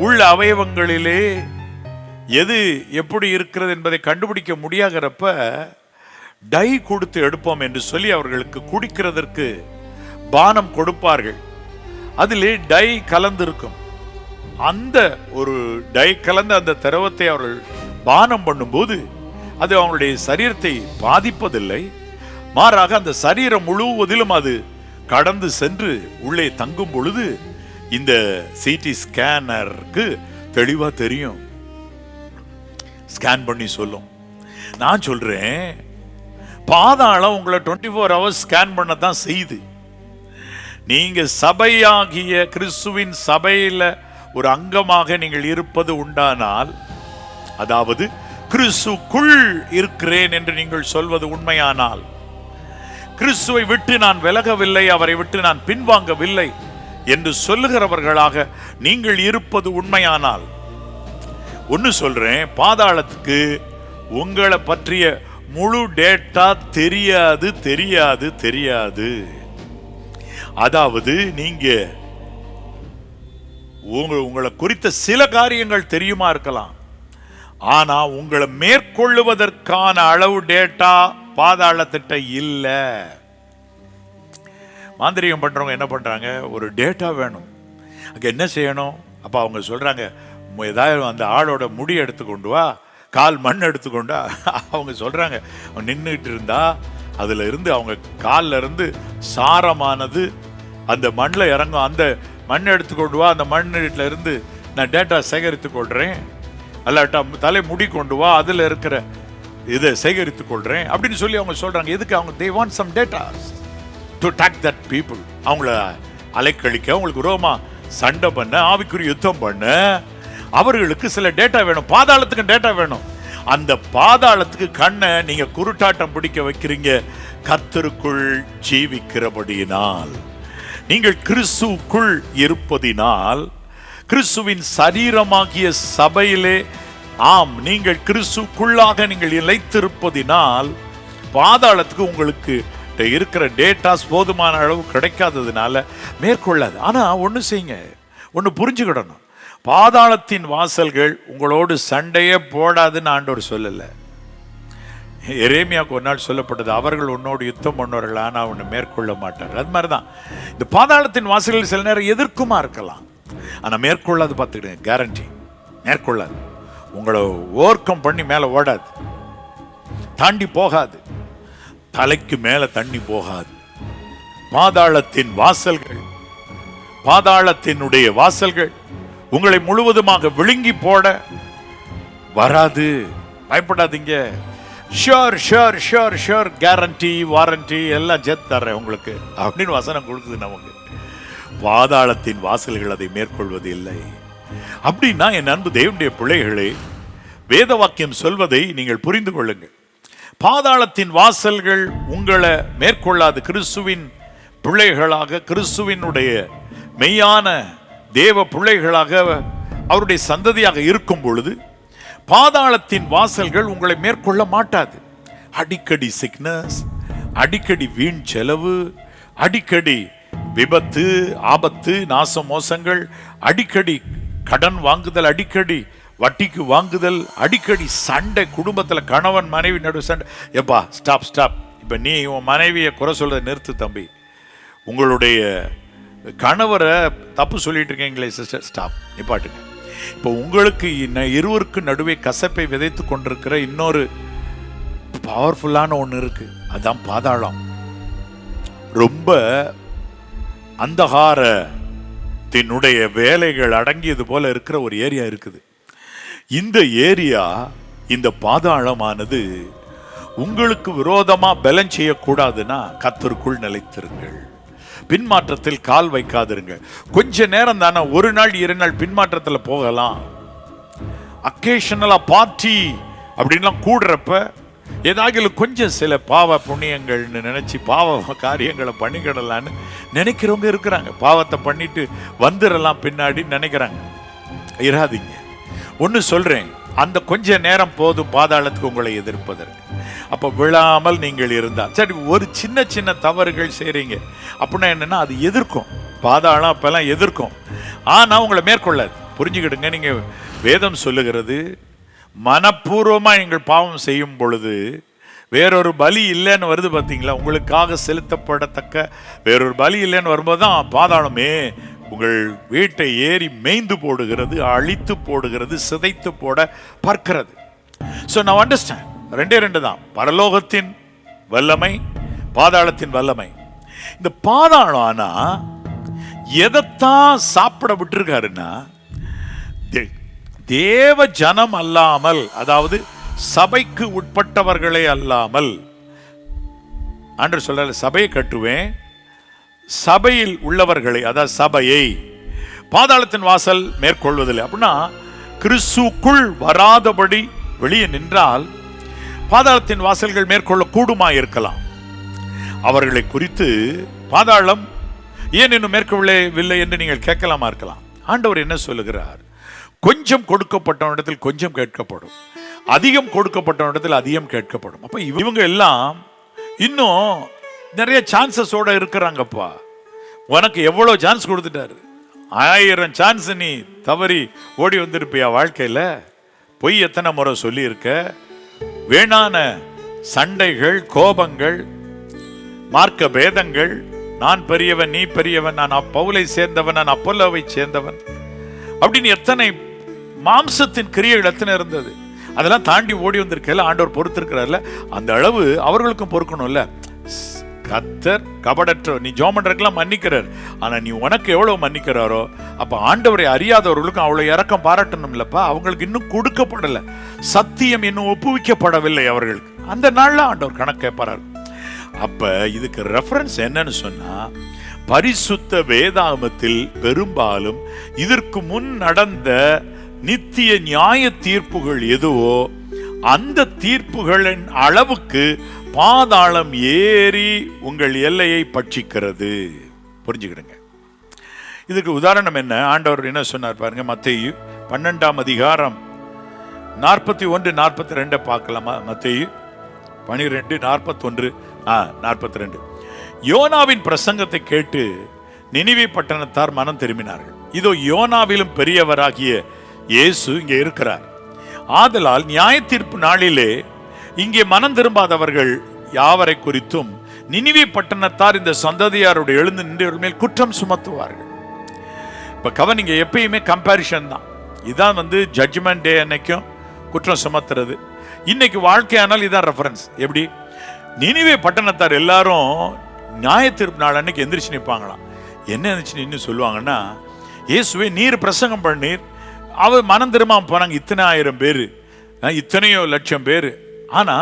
உள்ள அவயவங்களிலே எது எப்படி இருக்கிறது என்பதை கண்டுபிடிக்க முடியாகிறப்ப டை கொடுத்து எடுப்போம் என்று சொல்லி அவர்களுக்கு குடிக்கிறதற்கு பானம் கொடுப்பார்கள். அதிலே டை கலந்திருக்கும். அந்த ஒரு டை கலந்த அந்த திரவத்தை அவர்கள் பானம் பண்ணும்போது அது அவங்களுடைய சரீரத்தை பாதிப்பதில்லை. மாறாக அந்த சரீரம் முழுவதிலும் அது கடந்து சென்று உள்ளே தங்கும் பொழுது இந்த சிடி ஸ்கேனருக்கு தெளிவா தெரியும், ஸ்கேன் பண்ணி சொல்லும். நான் சொல்றேன், பாதாளம் உங்களை 24 hours ஸ்கேன் பண்ண தான் செய்யுது. நீங்க சபையாகிய கிறிஸ்துவின் சபையில ஒரு அங்கமாக நீங்கள் இருப்பது உண்டானால், அதாவது கிறிஸ்துக்குள் இருக்கிறேன் என்று நீங்கள் சொல்வது உண்மையானால், கிறிஸ்துவை விட்டு நான் விலகவில்லை, அவரை விட்டு நான் பின்வாங்கவில்லை என்று சொல்லுகிறவர்களாக நீங்கள் இருப்பது உண்மையானால், ஒன்னு சொல்றேன், பாதாளத்துக்கு உங்களை பற்றிய முழு டேட்டா தெரியாது தெரியாது தெரியாது. அதாவது நீங்க உங்களை குறித்த சில காரியங்கள் தெரியுமா இருக்கலாம், ஆனா உங்களை மேற்கொள்ளுவதற்கான அளவு டேட்டா பாதாளத்திட்ட இல்ல. மாந்திரிகம் பண்றவங்க என்ன பண்றாங்க, ஒரு டேட்டா வேணும், அங்க என்ன செய்யணும். அப்ப அவங்க சொல்றாங்க, ஏதாவது அந்த ஆளோட முடி எடுத்துக்கொண்டு வா, கால் மண் எடுத்துக்கொண்டா. அவங்க சொல்றாங்க, நின்றுட்டு இருந்தா அதுல இருந்து அவங்க காலில் இருந்து சாரமானது அந்த மண்ணில் இறங்கும். அந்த மண் எடுத்துக்கொண்டு வா, அந்த மண்ணில் இருந்து நான் டேட்டா சேகரித்து கொள்றேன், அல்லாட்டா தலை முடி கொண்டு வா, அதுல இருக்கிற இதை சேகரித்து கொள்றேன் அப்படின்னு சொல்லி அவங்க சொல்றாங்க. எதுக்கு? அவங்க they want some data to attack that people. அவங்கள அலைக்கழிக்க, அவங்களுக்கு விரோதமா சண்டை பண்ண, ஆவிக்குரிய யுத்தம் பண்ண அவர்களுக்கு சில டேட்டா வேணும். பாதாளத்துக்கு டேட்டா வேணும். அந்த பாதாளத்துக்கு கண்ணை நீங்க குருட்டாட்டம் பிடிக்க வைக்கிறீங்க. கர்த்தருக்குள் ஜீவிக்கிறபடியினால், நீங்கள் கிறிஸ்துவுக்குள் இருப்பதினால், கிறிஸ்துவின் சரீரமாகிய சபையிலே, ஆம், நீங்கள் கிறிஸ்துக்குள்ளாக நீங்கள் இழைத்திருப்பதினால் பாதாளத்துக்கு உங்களுக்கு இருக்கிற டேட்டாஸ் போதுமான அளவு கிடைக்காததுனால மேற்கொள்ளாது. ஆனா ஒண்ணு செய்யுங்க, ஒண்ணு புரிஞ்சுக்கிடணும், பாதாளத்தின் வாசல்கள் உங்களோடு சண்டையே போடாதுன்னு ஆண்டவர் சொல்லல. எரேமியாவுக்கு ஒரு நாள் சொல்லப்பட்டது, அவர்கள் உன்னோடு யுத்தம் பண்ணவர்கள், ஆனா அவனை மேற்கொள்ள மாட்டார்கள். அது மாதிரிதான் இந்த பாதாளத்தின் வாசல்கள் சில நேரம் எதிர்க்குமா இருக்கலாம், ஆனா மேற்கொள்ளாது. பார்த்துக்கிடுங்க, கேரண்டி மேற்கொள்ளாது. உங்களை ஓர்க்கம் பண்ணி மேல ஓடாது, தாண்டி போகாது, தலைக்கு மேல தண்ணி போகாது. பாதாளத்தின் வாசல்கள், பாதாளத்தினுடைய வாசல்கள் உங்களை முழுவதுமாக விழுங்கி போட வராது. பயப்படாதீங்க. Sure sure sure sure, guarantee warranty எல்லாம் சேர்த்து தர்றேன் உங்களுக்கு அப்படின்னு வசனம் கொடுக்குது நமக்கு. பாதாளத்தின் வாசல்கள் அதை மேற்கொள்வது இல்லை. அப்படின்னா என் அன்பு தேவனுடைய பிள்ளைகளே, வேத வாக்கியம் சொல்வதை நீங்கள் புரிந்து கொள்ளுங்கள். பாதாளத்தின் வாசல்கள் உங்களை மேற்கொள்ளாது. கிறிஸ்துவின் பிள்ளைகளாக, கிறிஸ்துவினுடைய மெய்யான தேவ பிள்ளைகளாக, அவருடைய சந்ததியாக இருக்கும் பொழுது பாதாளத்தின் வாசல்கள் உங்களை மேற்கொள்ள மாட்டாது. அடிக்கடி சிக்னஸ், அடிக்கடி வீண் செலவு, அடிக்கடி விபத்து, ஆபத்து, நாச மோசங்கள், அடிக்கடி கடன் வாங்குதல், அடிக்கடி வட்டிக்கு வாங்குதல், அடிக்கடி சண்டை, குடும்பத்தில் கணவன் மனைவி நடுவு சண்டை. எப்பா ஸ்டாப் ஸ்டாப், இப்போ நீ உன் மனைவியை குறை சொல்றதை நிறுத்து தம்பி, உங்களுடைய கணவரை தப்பு சொல்லிட்டு இருக்கீங்களே சிஸ்டர், ஸ்டாப், நிப்பாட்டுங்க. இப்போ உங்களுக்கு இருவருக்கு நடுவே கசப்பை விதைத்து கொண்டிருக்கிற இன்னொரு பவர்ஃபுல்லான ஒன்று இருக்கு, அதுதான் பாதாளம். ரொம்ப அந்தகாரத்தினுடைய வேலைகள் அடங்கியது போல இருக்கிற ஒரு ஏரியா இருக்குது. இந்த ஏரியா, இந்த பாதாளமானது உங்களுக்கு விரோதமா பலன் செய்யக்கூடாதுன்னா கர்த்தருக்குள் நிலைத்திருங்கள். பின்மாற்றத்தில் கால் வைக்காதிருங்க. கொஞ்ச நேரம் தானே, ஒரு நாள் 2 நாள் பின்மாற்றத்தில் போகலாம். அக்கேஷனலா பார்ட்டி அப்படின்லாம் கூடுறப்ப ஏதாவது கொஞ்சம் சில பாவ புண்ணியங்கள்னு நினைச்சு பாவ காரியங்களை பண்ணிக்கிடலான்னு நினைக்கிறவங்க இருக்கிறாங்க. பாவத்தை பண்ணிட்டு வந்துடலாம் பின்னாடி நினைக்கிறாங்க. இராதீங்க. ஒன்று சொல்றேன், அந்த கொஞ்ச நேரம் போதும் பாதாளத்துக்கு உங்களை எதிர்ப்பதற்கு. அப்போ விழாமல் நீங்கள் இருந்தால் சரி. ஒரு சின்ன சின்ன தவறுகள் செய்றீங்க அப்படின்னா என்னன்னா, அது எதிர்க்கும். பாதாளம் அப்பெல்லாம் எதிர்க்கும், ஆனால் உங்களை மேற்கொள்ளாது. புரிஞ்சுக்கிடுங்க. நீங்கள் வேதம் சொல்லுகிறது, மனப்பூர்வமா நீங்கள் பாவம் செய்யும் பொழுது வேறொரு பலி இல்லைன்னு வருது பார்த்தீங்களா, உங்களுக்காக செலுத்தப்படத்தக்க வேறொரு பலி இல்லைன்னு வரும்போது தான் பாதாளமே உங்கள் வீட்டை ஏறி மேய்ந்து போடுகிறது, அழித்து போடுகிறது, சிதைத்து போட பார்க்கிறது. ஸோ நான் அண்டர்ஸ்டாண்ட், ரெண்டு தான், பரலோகத்தின் வல்லமை, பாதாளத்தின் வல்லமை. இந்த பாதாளம் ஆனா எதைத்தான் சாப்பிட விட்டுருக்காருன்னா, தேவ ஜனம் அல்லாமல், அதாவது சபைக்கு உட்பட்டவர்களே அல்லாமல், ஆண்டவர் சொல்றாரு சபையை கட்டுவேன், சபையில் உள்ளவர்களை, அதாவது சபையை பாதாளத்தின் வாசல் மேற்கொள்வதில்லை. அப்படின்னா கிறிஸ்துக்குள் வராதபடி வெளியே நின்றால் பாதாளத்தின் வாசல்கள் மேற்கொள்ள கூடுமா இருக்கலாம். அவர்களை குறித்து பாதாளம் ஏன் இன்னும் மேற்கொள்ளவில்லை என்று நீங்கள் கேட்கலாமா இருக்கலாம். ஆண்டவர் என்ன சொல்லுகிறார்? கொஞ்சம் கொடுக்கப்பட்டவனிடத்தில் கொஞ்சம் கேட்கப்படும், அதிகம் கொடுக்கப்பட்டவனிடத்தில் அதிகம் கேட்கப்படும். அப்ப இவங்க எல்லாம் இன்னும் நிறைய சான்சஸோட இருக்கிறாங்கப்பா. உனக்கு எவ்வளவு சான்ஸ் கொடுத்துட்டாரு, 1000 சான்ஸ் நீ தவறி ஓடி வந்திருப்பியா வாழ்க்கையில? பொய் எத்தனை முறை சொல்லி இருக்க, வேணான சண்டைகள், கோபங்கள், மார்க்க பேதங்கள், நான் பெரியவன் நீ பெரியவன், நான் பவுலை சேர்ந்தவன் நான் அப்போலோவை சேர்ந்தவன் அப்படின்னு எத்தனை மாம்சத்தின் கிரியைகள் எத்தனை இருந்தது. அதெல்லாம் தாண்டி ஓடி வந்திருக்கல, ஆண்டவர் பொறுத்திருக்கிறார்ல, அந்த அளவு அவர்களுக்கும் பொறுக்கணும்ல. கர்த்தர் கபடற்ற, நீ ஜெபம் பண்றதுக்கெல்லாம் மன்னிக்கிறார், ஆனா நீ உனக்கு எவ்வளவு மன்னிக்கிறாரோ அப்ப ஆண்டவரை அறியாதவர்களுக்கும் அவ்வளவு இரக்கம் பாராட்டணும் இல்லப்பா. அவங்களுக்கு இன்னும் கொடுக்கப்படல, சத்தியம் இன்னும் ஒப்புவிக்கப்படவில்லை அவர்களுக்கு. அந்த நாள்ல ஆண்டவர் கணக்கு கேட்பார். அப்ப இதுக்கு ரெஃபரன்ஸ் என்னன்னு சொன்னா, பரிசுத்த வேதாகமத்தில் பெரும்பாலும் இதற்கு முன் நடந்த நித்திய நியாய தீர்ப்புகள் எதுவோ அந்த தீர்ப்புகளின் அளவுக்கு பாதாளம் ஏறி உங்கள் எல்லையை பட்சிக்கிறது. புரிஞ்சுக்கிடுங்க. இதுக்கு உதாரணம் என்ன? ஆண்டவர் என்ன சொன்னார் பாருங்க, மத்தேயு 12ஆம் அதிகாரம் 41, 42 பார்க்கலாமா? மத்தேயு 12, 41, 42. யோனாவின் பிரசங்கத்தை கேட்டு நினிவே பட்டணத்தார் மனம் திரும்பினார்கள். இதோ யோனாவிலும் பெரியவராகிய இயேசு இங்கே இருக்கிறார். ஆதலால் நியாய தீர்ப்பு நாளிலே இங்கே மனம் திரும்பாதவர்கள் யாவரை குறித்தும் நினிவே பட்டணத்தார் இந்த சந்ததியாரோடு எழுந்து நின்று மேல் குற்றம் சுமத்துவார்கள். இப்ப கவனிங்க, எப்பயுமே கம்பேரிஷன் தான். இதான் ஜட்ஜ்மெண்ட் டே அன்னைக்கும் குற்றம் சுமத்துறது, இன்னைக்கு வாழ்க்கையானால் இதான் ரெஃபரன்ஸ். எப்படி? நினிவே பட்டணத்தார் எல்லாரும் நியாய தீர்ப்பு நாள் அன்னைக்கு எந்திரிச்சு நிற்பாங்களாம். என்ன எந்திரிச்சு நின்று சொல்லுவாங்கன்னா, இயேசுவே நீர் பிரசங்கம் பண்ணீர், அவர் மனம் திரும்பாம போனாங்க இத்தனை 1000 பேர், இத்தனையோ லட்சம் பேர். ஆனா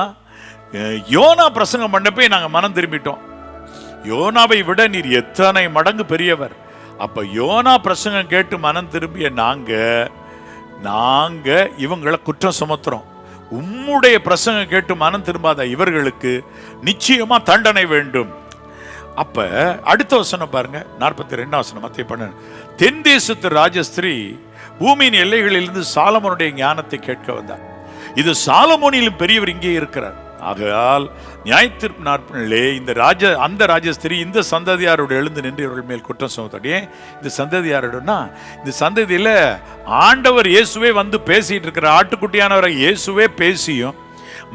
யோனா பிரசங்கம் பண்ணப்பே நாங்க மனம் திரும்பிட்டோம். யோனாவை விட நீர் எத்தனை மடங்கு பெரியவர். அப்ப யோனா பிரசங்கம் கேட்டு மனம் திரும்பிய நாங்க இவங்களை குற்றம் சுமத்துறோம். உம்முடைய பிரசங்கம் கேட்டு மனம் திரும்பாத இவர்களுக்கு நிச்சயமா தண்டனை வேண்டும். அப்ப அடுத்த வசனம் பாருங்க, 42ஆம் வசனம். மத்தேயு 12. தென் தேசத்து ராஜஸ்திரீ பூமியின் எல்லைகளிலிருந்து சாலமோனுடைய ஞானத்தை கேட்க வந்தார். இது சாலமோனிலும் பெரியவர் இங்கே இருக்கிறார். ஆகையால் நியாயத்தீர்ப்பு நாட்களிலே அந்த ராஜஸ்திரி இந்த சந்ததியாரோடு எழுந்து நின்று இவர்கள் மேல் குற்றம் சுமத்தோடே. இந்த சந்ததியாரோடனா, இந்த சந்ததியில ஆண்டவர் இயேசுவே பேசிட்டு இருக்கிற ஆட்டுக்குட்டியானவரை இயேசுவே பேசியும்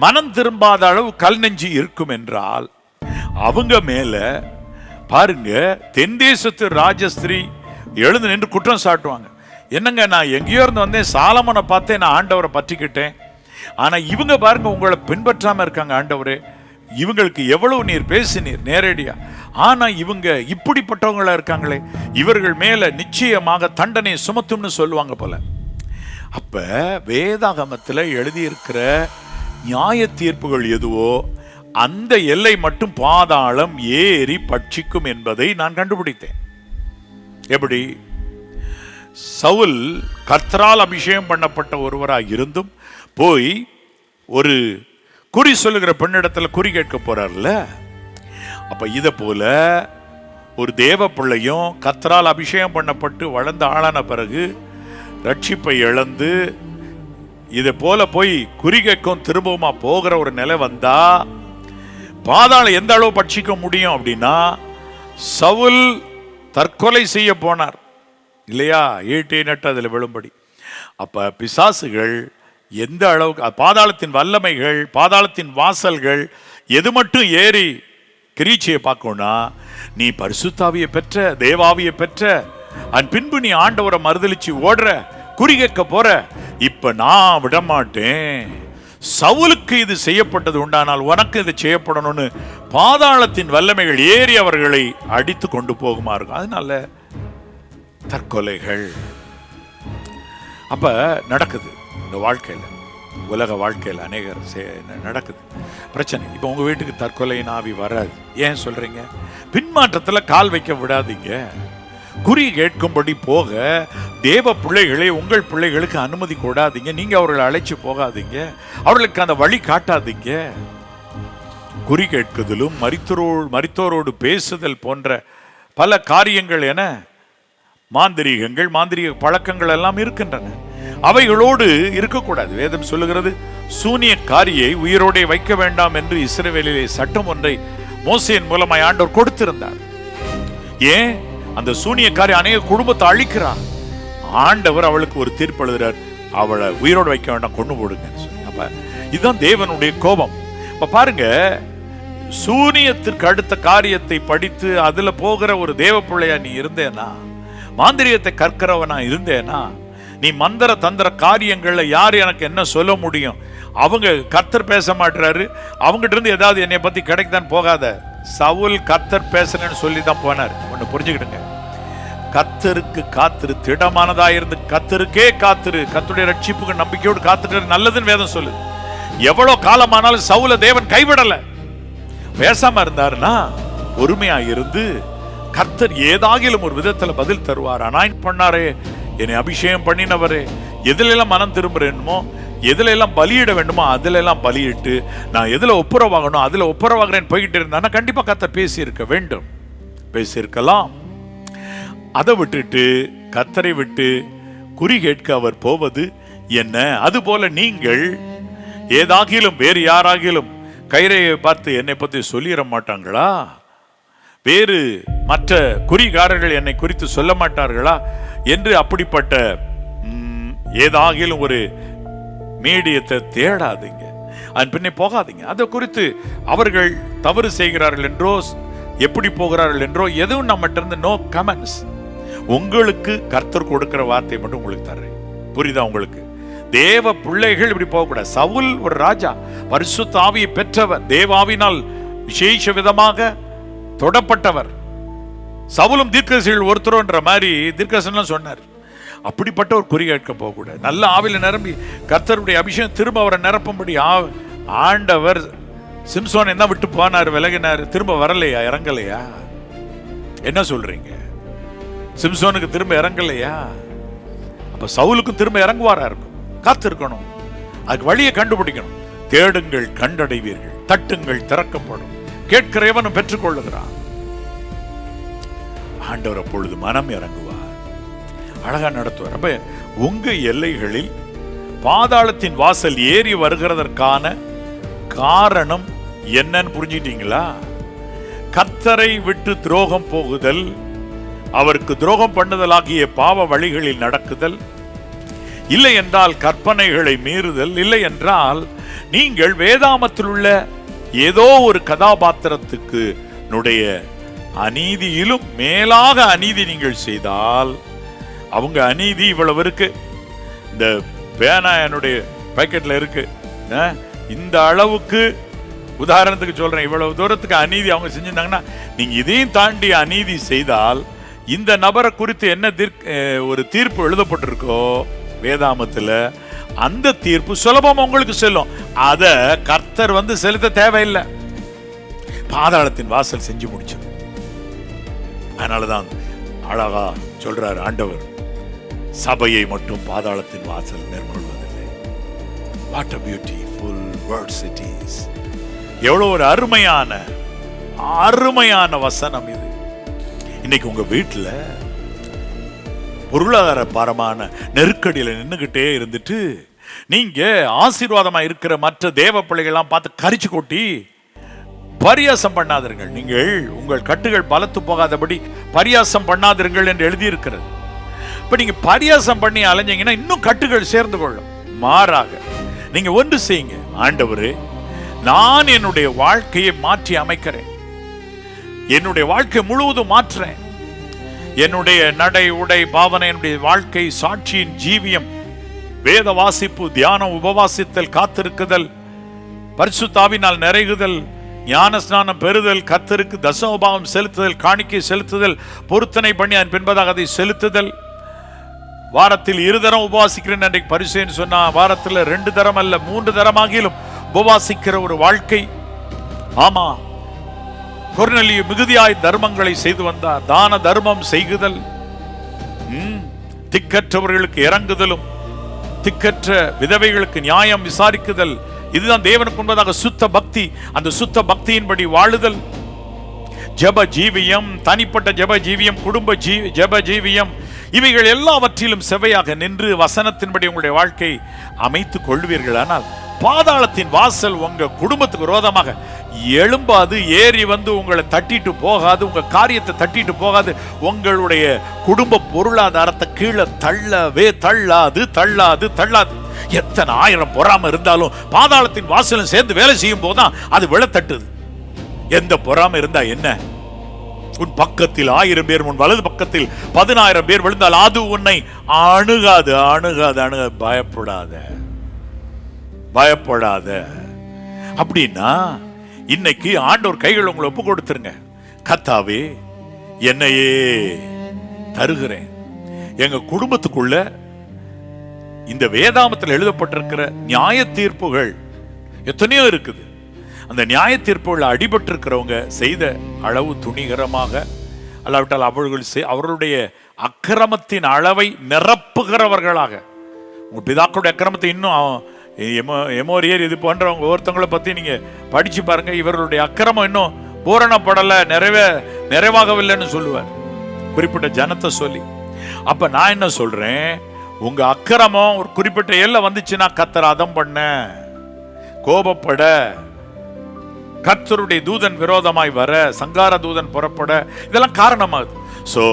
மனம் திரும்பாத அளவு கல் நெஞ்சு இருக்கும் என்றால் அவங்க மேல பாருங்க, தென் தேசத்து ராஜஸ்திரி எழுந்து நின்று குற்றம் சாட்டுவாங்க. என்னங்க, நான் எங்கேயோ இருந்து வந்தேன், சாலமோனை பார்த்தேன், நான் ஆண்டவரை பற்றிக்கிட்டேன், ஆனா இவங்க பாருங்க உங்களை பின்பற்றாம இருக்காங்க. ஆண்டவரே, இவங்களுக்கு எவ்வளவு நீர் பேசினீர் நேரடியா, ஆனா இவங்க இப்படிப்பட்டவங்களா இருக்காங்களே, இவர்கள் மேல நிச்சயமாக தண்டனை சுமத்தும்னு சொல்லுவாங்க போல. அப்ப வேதாகமத்தில் எழுதியிருக்கிற நியாய தீர்ப்புகள் எதுவோ அந்த எல்லை மட்டும் பாதாளம் ஏறி பட்சிக்கும் என்பதை நான் கண்டுபிடித்தேன். எப்படி? சவுல் கர்த்தரால் அபிஷேகம் பண்ணப்பட்ட ஒருவராக இருந்தும் போய் ஒரு குறி சொல்லுகிற பெண்ணிடத்துல குறி கேட்க போறார்ல. அப்ப இத போல ஒரு தேவ பிள்ளையும் கர்த்தரால் அபிஷேகம் பண்ணப்பட்டு வளர்ந்த ஆளான பிறகு ரட்சிப்பை இழந்து இதை போல போய் குறி கேட்கும் திரும்பவுமா போகிற ஒரு நிலை வந்தா பாதாளம் எந்த அளவு பட்சிக்க முடியும் அப்படின்னா, சவுல் தற்கொலை செய்ய போனார் இல்லையா, ஈட்டி நட்டு அதில் விழும்படி. அப்ப பிசாசுகள் எந்த அளவுக்கு பாதாளத்தின் வல்லமைகள், பாதாளத்தின் வாசல்கள் எது மட்டும் ஏறி கிரீச்சையை பார்க்கணும்னா, நீ பரிசுத்தாவியை பெற்ற, தேவாவியை பெற்ற, அதன் பின்பு நீ ஆண்டவரை மறுதலிச்சு ஓடுற, குறி கேட்க போற. இப்ப நான் விடமாட்டேன், சவுலுக்கு இது செய்யப்பட்டது உண்டானால் உனக்கு இது செய்யப்படணும்னு பாதாளத்தின் வல்லமைகள் ஏறி அவர்களை அடித்து கொண்டு போகுமா இருக்கும். அதனால தற்கொலைகள் அப்ப நடக்குது இந்த வாழ்க்கையில, உலக வாழ்க்கையில் அநேகர் நடக்குது பிரச்சனை. இப்போ உங்க வீட்டுக்கு தற்கொலையின் ஆவி வராது. ஏன் சொல்றீங்க? பின்மாற்றத்தில் கால் வைக்க விடாதீங்க. குறி கேட்கும்படி போக தேவ பிள்ளைகளை, உங்கள் பிள்ளைகளுக்கு அனுமதி கொடாதீங்க. நீங்க அவர்களை அழைச்சு போகாதீங்க, அவர்களுக்கு அந்த வழி காட்டாதீங்க. குறி கேட்குதலும் மரித்தோரோடு பேசுதல் போன்ற பல காரியங்கள் என மாந்திரீகங்கள், மாந்திரீக பழக்கங்கள் எல்லாம் இருக்கின்றன. அவைகளோடு இருக்கக்கூடாது. வேதம் சொல்லுகிறது, சூனியக்காரியை உயிரோடே வைக்க வேண்டாம் என்று இஸ்ரவேலிலே சட்டம் ஒன்றை மோசேயின் மூலமாய் ஆண்டவர் கொடுத்திருந்தார். ஏன்? அந்த சூனியக்காரி அநேக குடும்பத்தை அழிக்கிறார். ஆண்டவர் அவளுக்கு ஒரு தீர்ப்பு எழுதுறார், அவளை உயிரோடு வைக்க வேண்டாம், கொண்டு போடுங்கன்னு சொல்லி. அப்ப இதுதான் தேவனுடைய கோபம். இப்ப பாருங்க, சூனியத்திற்கு அடுத்த காரியத்தை படித்து அதுல போகிற ஒரு தேவ பிள்ளையா நீ இருந்தேனா, மாந்திரியத்தை கற்கிறவனா இருந்தேனா, நீ மந்திர தந்திர காரியங்கள்ல யார் எனக்கு என்ன சொல்ல முடியும்? அவங்க கர்த்தர் பேச மாட்டாரு, அவங்ககிட்ட இருந்து ஏதாவது என்னை பத்தி கிடைக்குதான்னு போகாத. சவுல் கர்த்தர் பேசுறேன்னு சொல்லி தான் போனார். ஒன்னு புரிஞ்சுக்கிடுங்க, கர்த்தருக்கு காத்திரு, திடமானதா இருந்து கர்த்தருக்கே காத்திரு, கர்த்தருடைய ரட்சிப்புக்கு நம்பிக்கையோடு காத்துட்டு நல்லதுன்னு வேதம் சொல்லுது. எவ்வளவு காலமானாலும் சவுல தேவன் கைவிடல. பேசாம இருந்தாருன்னா பொறுமையா இருந்து கர்த்தர் ஏதாகிலும் ஒரு விதத்துல பதில் தருவார். அனாயிண்ட் பண்ணாரே, என்னை அபிஷேகம் பண்ணினவரே, எதுல எல்லாம் மனம் திரும்புறேன்மோ, எதுல எல்லாம் பலியிட வேண்டுமோ அதுல எல்லாம் பலியிட்டு, நான் எதுல ஒப்புரவாகணும் அதுல ஒப்புரவாகிறேன் போய்கிட்டு இருந்தா கண்டிப்பா கர்த்தர் பேசியிருக்க வேண்டும், பேசியிருக்கலாம். அதை விட்டுட்டு கர்த்தரை விட்டு குறி கேட்க அவர் போவது என்ன? அதுபோல நீங்கள் ஏதாகிலும் வேறு யாராகிலும் கைரையை பார்த்து என்னை பத்தி சொல்லிட மாட்டாங்களா? வேறு மற்ற குறிகாரர்கள் என்னை குறித்து சொல்ல மாட்டார்களா என்று அப்படிப்பட்ட ஏதாகிலும் ஒரு மீடியத்தை தேடாதீங்க, அதன் பின்னே போகாதீங்க. அதை குறித்து அவர்கள் தவறு செய்கிறார்கள் என்றோ எப்படி போகிறார்கள் என்றோ எதுவும் நம்மகிட்ட இருந்து நோ கமெண்ட்ஸ். உங்களுக்கு கர்த்தர் கொடுக்கிற வார்த்தை மட்டும் உங்களுக்கு தர்றேன். புரியுதா உங்களுக்கு? தேவ பிள்ளைகள் இப்படி போகக்கூடாது. சவுல் ஒரு ராஜா, பரிசுத்த ஆவியை பெற்றவர், தேவாவினால் விசேஷ விதமாக தொடப்பட்டவர். சவுலும் தீர்க்கதரிசிகள் ஒருத்தரோன்ற மாதிரி தீர்க்கதரிசனம் சொன்னார். அப்படிப்பட்ட ஒரு குறி கேட்க போகக்கூடாது. நல்ல ஆவில நிரம்பி கர்த்தருடைய அபிஷேகம் திரும்ப அவரை நிரப்பும்படி ஆண்டவர் சிம்சோனை என்ன விட்டு போனார், விலகினார், திரும்ப வரலையா, இறங்கலையா? என்ன சொல்றீங்க? சிம்சோனுக்கு திரும்ப இறங்கலையா? அப்ப சவுலுக்கும் திரும்ப இறங்குவாரா இருக்கும். காத்திருக்கணும், அதுக்கு வழியை கண்டுபிடிக்கணும். தேடுங்கள் கண்டடைவீர்கள், தட்டுங்கள் திறக்கப்படும், கேட்கிறவனும் பெற்றுக்கொள்ளுகிறான். ஆண்டவர் அப்பொழுது மனம் இறங்குவார், அழகா நடத்துவார். அப்ப உங்க எல்லைகளில் பாதாளத்தின் வாசல் ஏறி வருகிறதற்கான காரணம் என்னன்னு புரிஞ்சிட்டீங்களா? கர்த்தரை விட்டு துரோகம் போகுதல், அவருக்கு துரோகம் பண்ணுதல் ஆகிய பாவ வழிகளில் நடக்குதல், இல்லை என்றால் கற்பனைகளை மீறுதல், இல்லை என்றால் நீங்கள் வேதாமத்தில் உள்ள ஏதோ ஒரு கதாபாத்திரத்துக்கு நுடைய அநீதியிலும் மேலாக அநீதி நீங்கள் செய்தால், அவங்க அநீதி இவ்வளவு இருக்கு, இந்த பேனா என்னுடைய பாக்கெட்ல இருக்கு, இந்த அளவுக்கு உதாரணத்துக்கு சொல்றேன், இவ்வளவு தூரத்துக்கு அநீதி அவங்க செஞ்சிருந்தாங்கன்னா, நீங்க இதையும் தாண்டி அநீதி செய்தால் இந்த நபரை குறித்து என்ன ஒரு தீர்ப்பு எழுதப்பட்டிருக்கோ வேதாமத்துல, அந்த தீர்ப்பு சுலபமா உங்களுக்கு செல்லும். அத கர்த்தர் வந்து செலுத்த தேவையில்லை, பாதாளத்தின் வாசல் செஞ்சு முடிச்சிடும். அதனாலதான் அழகா சொல்றாரு ஆண்டவர், சபையை மட்டும் பாதாளத்தின் வாசல் மேற்கொள்வதில்லை. What a beautiful words it is. எவ்வளவு ஒரு அருமையான அருமையான வசனம் இது. இன்னைக்கு உங்க வீட்டுல பொருளாதார பாரமான நெருக்கடியில நின்னுகிட்டே இருந்துட்டு நீங்க ஆசீர்வாதமா இருக்கிற மற்ற தேவ பிள்ளைகள்லாம் பார்த்து கரிச்சு கொட்டி பரியாசம் பண்ணாதிருங்கள். நீங்கள் உங்கள் கட்டுகள் பலத்து போகாதபடி பரியாசம் பண்ணாதிருங்கள் என்று எழுதியிருக்கிறது. இப்ப நீங்க பரியாசம் பண்ணி அலைஞ்சீங்கன்னா இன்னும் கட்டுகள் சேர்ந்து கொள்ளும். மாறாக நீங்க ஒன்று செய்யுங்க, ஆண்டவரே நான் என்னுடைய வாழ்க்கையை மாற்றி அமைக்கிறேன், என்னுடைய வாழ்க்கை முழுவதும் மாற்றுறேன். என்னுடைய நடை உடை பாவனை, என்னுடைய வாழ்க்கை சாட்சியின் ஜீவியம், வேத வாசிப்பு, தியானம், உபவாசித்தல், காத்திருக்குதல், பரிசுத்தாவினால் நிறைகுதல், ஞான ஸ்நானம் பெறுதல், கர்த்தருக்கு தசமபாவம் செலுத்துதல், காணிக்கை செலுத்துதல், பொருத்தனை பண்ணி அதன் பின்பதாக அதை செலுத்துதல். வாரத்தில் 2 தரம் உபவாசிக்கிறேன் அன்றைக்கு பரிசேன்னு சொன்னா, வாரத்தில் 2 தரம் அல்ல 3 தரமாகிலும் உபவாசிக்கிற ஒரு வாழ்க்கை. ஆமா, கொர்நேலியு மிகுதியாய் தர்மங்களை செய்து வந்தார். தான தர்மம் செய்குதல், திக்கற்றவர்களுக்கு இறங்குதலும், திக்கற்ற விதவைகளுக்கு நியாயம் விசாரிக்குதல், இதுதான் தேவனுக்கு முன்பதாக சுத்த பக்தி. அந்த சுத்த பக்தியின்படி வாழுதல், ஜெப ஜீவியம், தனிப்பட்ட ஜெப ஜீவியம், குடும்ப ஜெப ஜீவியம், இவைகள் எல்லாவற்றிலும் செவையாக நின்று வசனத்தின்படி உங்களுடைய வாழ்க்கை அமைத்துக் கொள்வீர்களானால் பாதாளத்தின் வாசல் உங்க குடும்பத்துக்கு விரோதமாக எழும்பாது, ஏறி வந்து உங்களை தட்டிட்டு போகாது, உங்க காரியத்தை தட்டிட்டு போகாது, உங்களுடைய குடும்ப பொருளாதாரத்தை கீழே தள்ளாது. எத்தனை 1000 பொறாம இருந்தாலும் பாதாளத்தின் வாசலும் சேர்ந்து வேலை செய்யும் போதுதான் அது விழத்தட்டுது. எந்த பொறாம இருந்தா என்ன? உன் பக்கத்தில் 1000 பேர், உன் வலது பக்கத்தில் 10000 பேர் விழுந்தால் அது உன்னை அணுகாது. பயப்படாத. அப்படின்னா இன்னைக்கு ஆண்டவர் கைகள் உங்களை ஒப்பு கொடுத்துருங்க. கர்த்தாவே என்னையே தருகிறேன். எங்க குடும்பத்துக்குள்ள இந்த வேதாமத்தில் எழுதப்பட்டிருக்கிற நியாய தீர்ப்புகள் எத்தனையோ இருக்குது. அந்த நியாய தீர்ப்புகள் அடிபட்டிருக்கிறவங்க செய்த அளவு துணிகரமாக அல்லாவிட்டால் அவர்களுடைய அக்கிரமத்தின் அளவை நிரப்புகிறவர்களாக, உங்க பிதாக்களுடைய அக்கிரமத்தை இன்னும் எமோரியர் இது போன்றவங்க ஒவ்வொருத்தவங்களை பத்தி நீங்க படிச்சு பாருங்க. இவர்களுடைய அக்கிரமம் இன்னும் பூரணப்படலை, நிறைவாகவில்லைன்னு சொல்லுவார் குறிப்பிட்ட ஜனத்தை சொல்லி. அப்ப நான் என்ன சொல்றேன், உங்க அக்கிரமம் ஒரு குறிப்பிட்ட எல்லை வந்துச்சுன்னா கர்த்தர் அதம் பண்ண, கோபப்பட, கர்த்தருடைய தூதன் விரோதமாய் வர, சங்கார தூதன் புறப்பட, இதெல்லாம் காரணமாகுது. சோ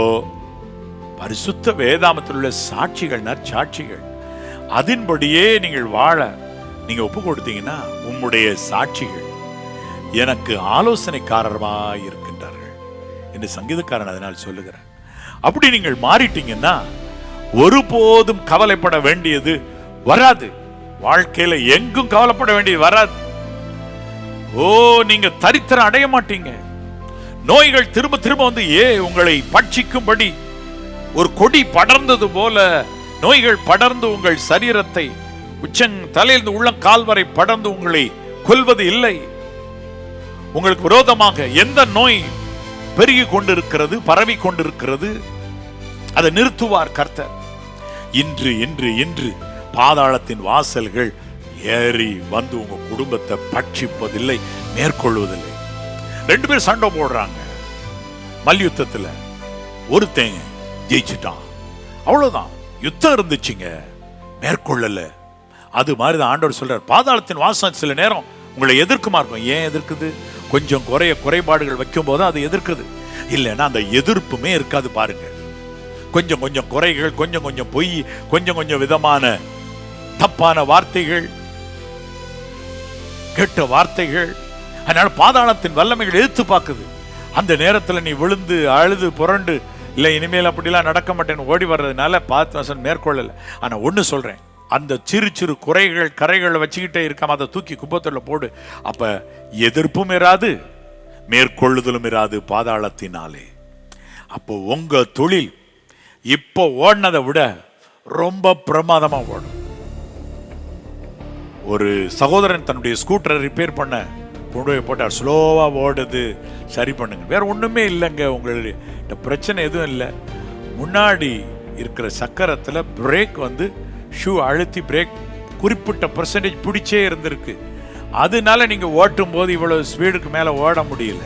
பரிசுத்த வேதாமத்தில் உள்ள சாட்சிகள், நற்சாட்சிகள், அதன்படியே நீங்கள் வாழ நீங்க ஒப்பு கொடுத்தீங்கன்னா உம்முடைய சாட்சிகள் எனக்கு ஆலோசனைக்காரராய் இருக்கின்றார்கள் என்று சங்கீதக்காரன் அதனால் சொல்லுகிறார். அப்படி நீங்கள் மாறிட்டீங்கன்னா ஒருபோதும் கவலைப்பட வேண்டியது வராது. வாழ்க்கையில எங்கும் கவலைப்பட வேண்டியது வராது. நீங்க தரித்திரம் அடைய மாட்டீங்க. நோய்கள் திரும்ப திரும்ப வந்து உங்களை பட்சிக்கும்படி ஒரு கொடி படர்ந்தது போல நோய்கள் படர்ந்து உங்கள் சரீரத்தை தலையிலிருந்து உள்ளம் கால் வரை படர்ந்து உங்களை கொல்வது இல்லை. உங்களுக்கு விரோதமாக எந்த நோய் பெருகி கொண்டிருக்கிறது, பரவி கொண்டிருக்கிறது, அதை நிறுத்துவார் கர்த்தர். இன்று இன்று இன்று பாதாளத்தின் வாசல்கள் ஏறி வந்து உங்க குடும்பத்தை பட்சிப்பதில்லை, மேற்கொள்வதில்லை. 2 பேர் சண்டை போடுறாங்க மல்யுத்தத்துல, ஒருத்தன் ஜெயிச்சுட்டான், அவ்வளவுதான். யுத்தம் இருந்துச்சுங்க, மேற்கொள்ளல. அது மாதிரிதான் ஆண்டவர் சொல்றார், பாதாளத்தின் வாசல் சில நேரம் உங்களை எதிர்க்குமா இருக்கும். ஏன் எதிர்க்குது? கொஞ்சம் குறைபாடுகள் வைக்கும் போது அது எதிர்க்குது. இல்லைன்னா அந்த எதிர்ப்புமே இருக்காது. பாருங்க, கொஞ்சம் கொஞ்சம் குறைகள், கொஞ்சம் கொஞ்சம் பொய், கொஞ்சம் கொஞ்சம் விதமான தப்பான வார்த்தைகள், கெட்ட வார்த்தைகள். அதனால பாதாளத்தின் வல்லமைகள் எதிர்த்து பார்க்குது. அந்த நேரத்தில் நீ விழுந்து அழுது புரண்டு, இல்லை இனிமேல் அப்படிலாம் நடக்க மாட்டேன்னு ஓடி வர்றதுனால பார்த்து மேற்கொள்ளல. ஆனா ஒண்ணு சொல்றேன், அந்த சிறு சிறு கரைகளை வச்சுக்கிட்டே இருக்காம அதை தூக்கி குப்பத்துல போடு. அப்ப எதிர்ப்பும் இராது, மேற்கொள்ளுதலும் இராது பாதாளத்தினாலே. அப்போ உங்க தொழில் இப்போ ஓடினதை விட ரொம்ப பிரமாதமா ஓடும். ஒரு சகோதரன் தன்னுடைய ஸ்கூட்டரை ரிப்பேர் பண்ண கொண்டு போய் போட்டார். ஸ்லோவா ஓடுது, சரி பண்ணுங்க. வேற ஒண்ணுமே இல்லைங்க, உங்களுடைய பிரச்சனை எதுவும் இல்லை. முன்னாடி இருக்கிற சக்கரத்துல பிரேக் வந்து ஷூ அழுத்தி பிரேக் குறிப்பிட்ட பெர்சன்டேஜ் பிடிச்சே இருந்திருக்கு. அதனால நீங்க ஓட்டும் போது இவ்வளவு ஸ்பீடுக்கு மேல ஓட முடியல.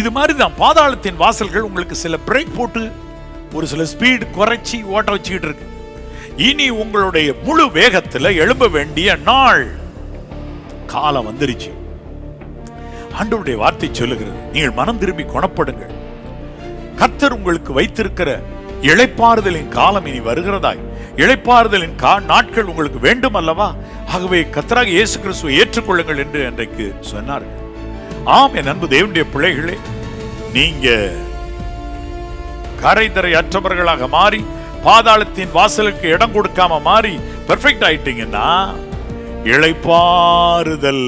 இது மாதிரிதான் பாதாளத்தின் வாசல்கள் உங்களுக்கு சில பிரேக் போட்டு ஒரு சில ஸ்பீடு குறைச்சி ஓட்ட வச்சுக்கிட்டு இருக்கு. இனி உங்களுடைய முழு வேகத்துல எழும்ப வேண்டிய நாள் காலம் வந்துருச்சு. ஆண்டவருடைய வார்த்தை சொல்லுகிறது, நீங்கள் மனம் திரும்பி குணப்படுங்கள். கர்த்தர் உங்களுக்கு வைத்திருக்கிற இளைப்பாறுதலின் காலம் இனி வருகிறதாய். இளைப்பாறுதலின் நாட்கள் உங்களுக்கு வேண்டும் அல்லவா? ஆகவே கர்த்தராகிய இயேசு கிறிஸ்துவை ஏற்றுக்கொள்ளுங்கள் என்று அன்றைக்கு சொன்னார்கள். ஆம், என் அன்பு தேவனுடைய பிள்ளைகளே, நீங்க கரைதரை அற்றவர்களாக மாறி பாதாளத்தின் வாசலுக்கு இடம் கொடுக்காம மாறி பெர்ஃபெக்ட் ஆயிட்டீங்கன்னா இளைப்பாறுதல்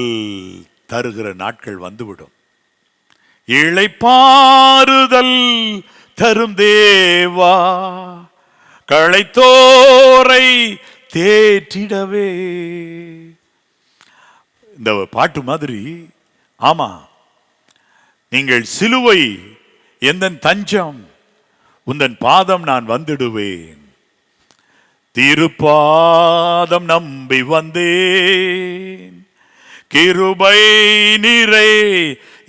தருகிற நாட்கள் வந்துவிடும். இளைப்பாறுதல் தரும் தேவா களைத்தோரை தேற்றிடவே. இந்த பாட்டு மாதிரி. ஆமா, நீங்கள் சிலுவை எந்தன் தஞ்சம், உந்தன் பாதம் நான் வந்துடுவேன், திருப்பாதம் நம்பி வந்தேன், கிருபை நிறை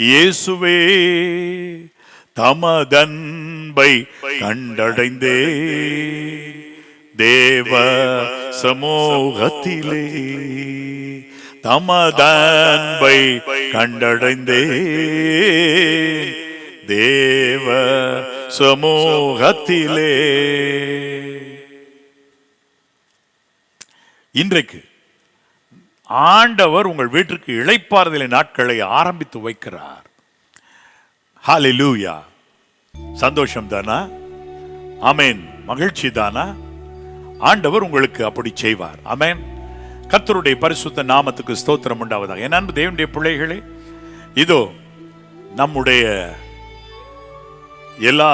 இயேசுவே தமதன்பை கண்டடைந்தே தேவ சமூகத்திலே தமதன்பை கண்டடைந்தே தேவ சமூகத்திலே. இன்றைக்கு ஆண்டவர் உங்கள் வீட்டிற்கு இளைப்பாறுதலை நாட்களை ஆரம்பித்து வைக்கிறார். ஹல்லேலூயா. சந்தோஷம் தானா? ஆமென். மகிழ்ச்சி தானா? ஆண்டவர் உங்களுக்கு அப்படி செய்வார். ஆமென். கர்த்தருடைய பரிசுத்த நாமத்துக்கு ஸ்தோத்திரம் உண்டாவதாக. என் அன்பு தேவனுடைய பிள்ளைகளே, இதோ நம்முடைய எல்லா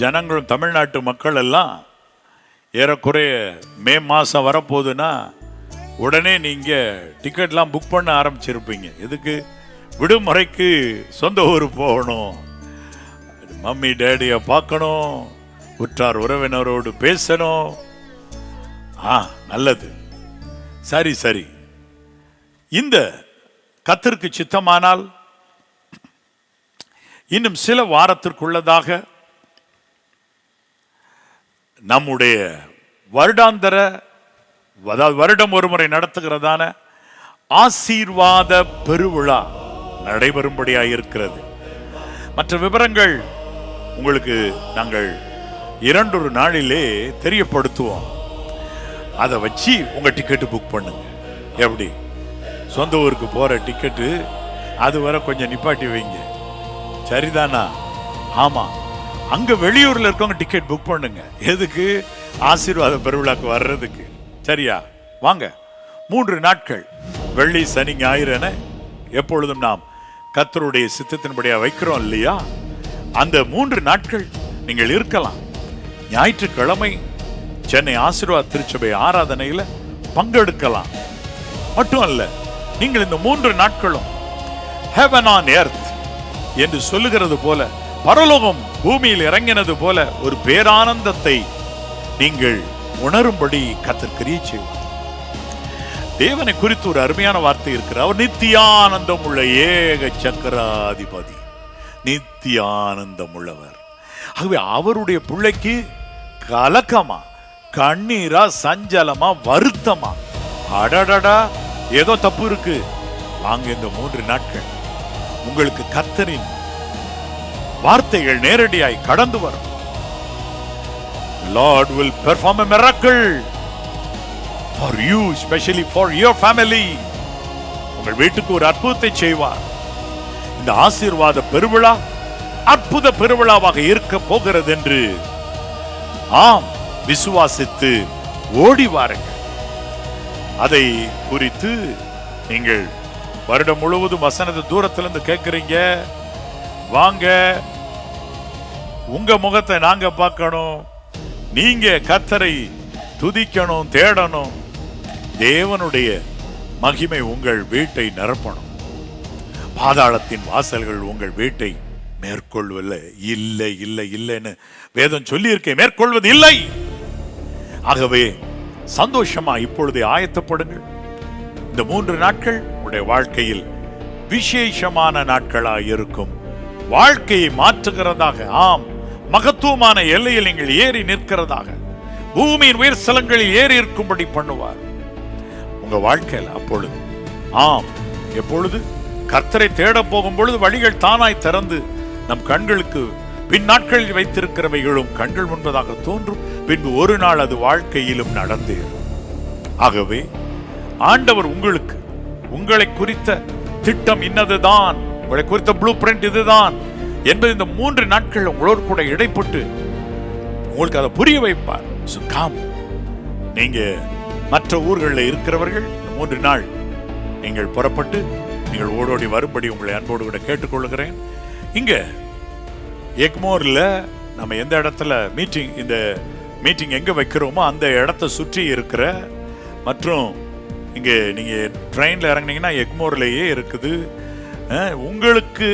ஜனங்களும், தமிழ்நாட்டு மக்கள் எல்லாம் ஏறக்குறைய மே மாதம் வரப்போகுதுன்னா உடனே நீங்கள் டிக்கெட்லாம் புக் பண்ண ஆரம்பிச்சிருப்பீங்க. எதுக்கு? விடுமுறைக்கு சொந்த ஊர் போகணும், மம்மி டேடியை பார்க்கணும், உற்றார் உறவினரோடு பேசணும். நல்லது. சரி சரி. இந்த கர்த்தருக்கு சித்தமானால் இன்னும் சில வாரத்திற்குள்ளதாக நம்முடைய வருடாந்தர, வருடம் ஒருமுறை நடத்துகிறதான ஆசீர்வாத பெருவிழா நடைபெறும்படியாக இருக்கிறது. மற்ற விவரங்கள் உங்களுக்கு நாங்கள் 2 நாளிலே தெரியப்படுத்துவோம். அதை வச்சு உங்க டிக்கெட்டு புக் பண்ணுங்க. எப்படி? சொந்த ஊருக்கு போற டிக்கெட்டு அது வரை கொஞ்சம் நிப்பாட்டி வைங்க. சரிதானா? ஆமா, அங்க வெளியூர்ல இருக்கவங்க டிக்கெட் புக் பண்ணுங்க. எதுக்கு? ஆசீர்வாத பெருவிழாக்கு வர்றதுக்கு. சரியா? வாங்க. 3 நாட்கள், வெள்ளி சனி ஞாயிறு என எப்பொழுதும் நாம் கர்த்தருடைய சித்தத்தின்படியா வைக்கிறோம் இல்லையா? அந்த 3 நாட்கள் நீங்கள் இருக்கலாம். ஞாயிற்றுக்கிழமை சென்னை ஆசீர்வாத திருச்சபை ஆராதனையில பங்கெடுக்கலாம். மட்டும் அல்ல, நீங்கள் இந்த 3 நாட்களும் ஹெவன் ஆன் எர்த் என்று சொல்லுகிறது போல, பரலோகம் பூமியில் இறங்கினது போல ஒரு பேரானந்தத்தை நீங்கள் உணரும்படி கர்த்தர் கிரியை செய்வார். தேவனை குறித்து ஒரு அருமையான வார்த்தை இருக்கிறார். அவர் நித்தியானந்தம் உள்ள ஏக சக்கராதிபதி, நித்தியானந்தம் உள்ளவர். ஆகவே அவருடைய பிள்ளைக்கு கலக்கமா, கண்ணீரா, சஞ்சலமா, வருத்தமா, அடடடா ஏதோ தப்பு இருக்கு, வாங்க இந்த 3 நாட்கள் உங்களுக்கு கர்த்தரின் வார்த்தைகள் நேரடியாய் கடந்து வரும். Lord will perform a miracle for you, especially for your family. உங்கள் வீட்டுக்கு ஒரு அற்புதத்தை செய்வார். இந்த ஆசீர்வாத பெருவிழா அற்புத பெருவிழாவாக இருக்க போகிறது என்று விசுவாசித்து ஓடி வாருங்கள். அதை குறித்து நீங்கள் வருடம் முழுவதும் வசனத்தை தூரத்திலிருந்து கேட்கிறீங்க. வாங்க, உங்க முகத்தை நாங்க பார்க்கணும், நீங்க கர்த்தரை துதிக்கணும், தேடணும். தேவனுடைய மகிமை உங்கள் வீட்டை நிரப்பணும். பாதாளத்தின் வாசல்கள் உங்கள் வீட்டை மேற்கொள்வதில்லை. இல்லை இல்லை இல்லைன்னு வேதம் சொல்லி இருக்கேன், மேற்கொள்வது இல்லை. ஆகவே சந்தோஷமா இப்பொழுதே ஆயத்தப்படுங்கள். இந்த 3 நாட்கள் உடைய வாழ்க்கையில் விசேஷமான நாட்களாக இருக்கும். வாழ்க்கையை மாற்றுகிறதாக, மகத்துவமான எல்லையில் நீங்கள் ஏறி நிற்கிறதாக, பூமியின் உயர் ஸ்தலங்களில் ஏறி இருக்கும்படி பண்ணுவார் உங்க வாழ்க்கையில். அப்பொழுது எப்பொழுது கர்த்தரை தேட போகும் பொழுது வழிகள் தானாய் திறந்து நம் கண்களுக்கு பின் நாட்களில் வைத்திருக்கிறவைகளும் கண்கள் முன்பதாக தோன்றும். பின்பு ஒரு நாள் அது வாழ்க்கையிலும் நடந்தேறும். ஆகவே ஆண்டவர் உங்களை குறித்த திட்டம் இன்னதுதான், உங்களை குறித்த ப்ளூ பிரிண்ட் இதுதான் என்பது இந்த 3 நாட்கள் உங்களோடு கூட இடைப்பட்டு உங்களுக்கு அதை புரிய வைப்பார். நீங்க மற்ற ஊர்களில் இருக்கிறவர்கள் 3 நாள் நீங்கள் புறப்பட்டு நீங்கள் ஓடோடி வரும்படி உங்களை அன்போடு கூட கேட்டுக்கொள்கிறேன். இங்க எக்மோர்ல நம்ம எந்த இடத்துல இந்த மீட்டிங் எங்க வைக்கிறோமோ அந்த இடத்தை சுற்றி இருக்கிற மற்றும் இங்க நீங்க ட்ரெயின்ல இறங்குனீங்கன்னா எக்மோர்லயே இருக்குது. உங்களுக்கு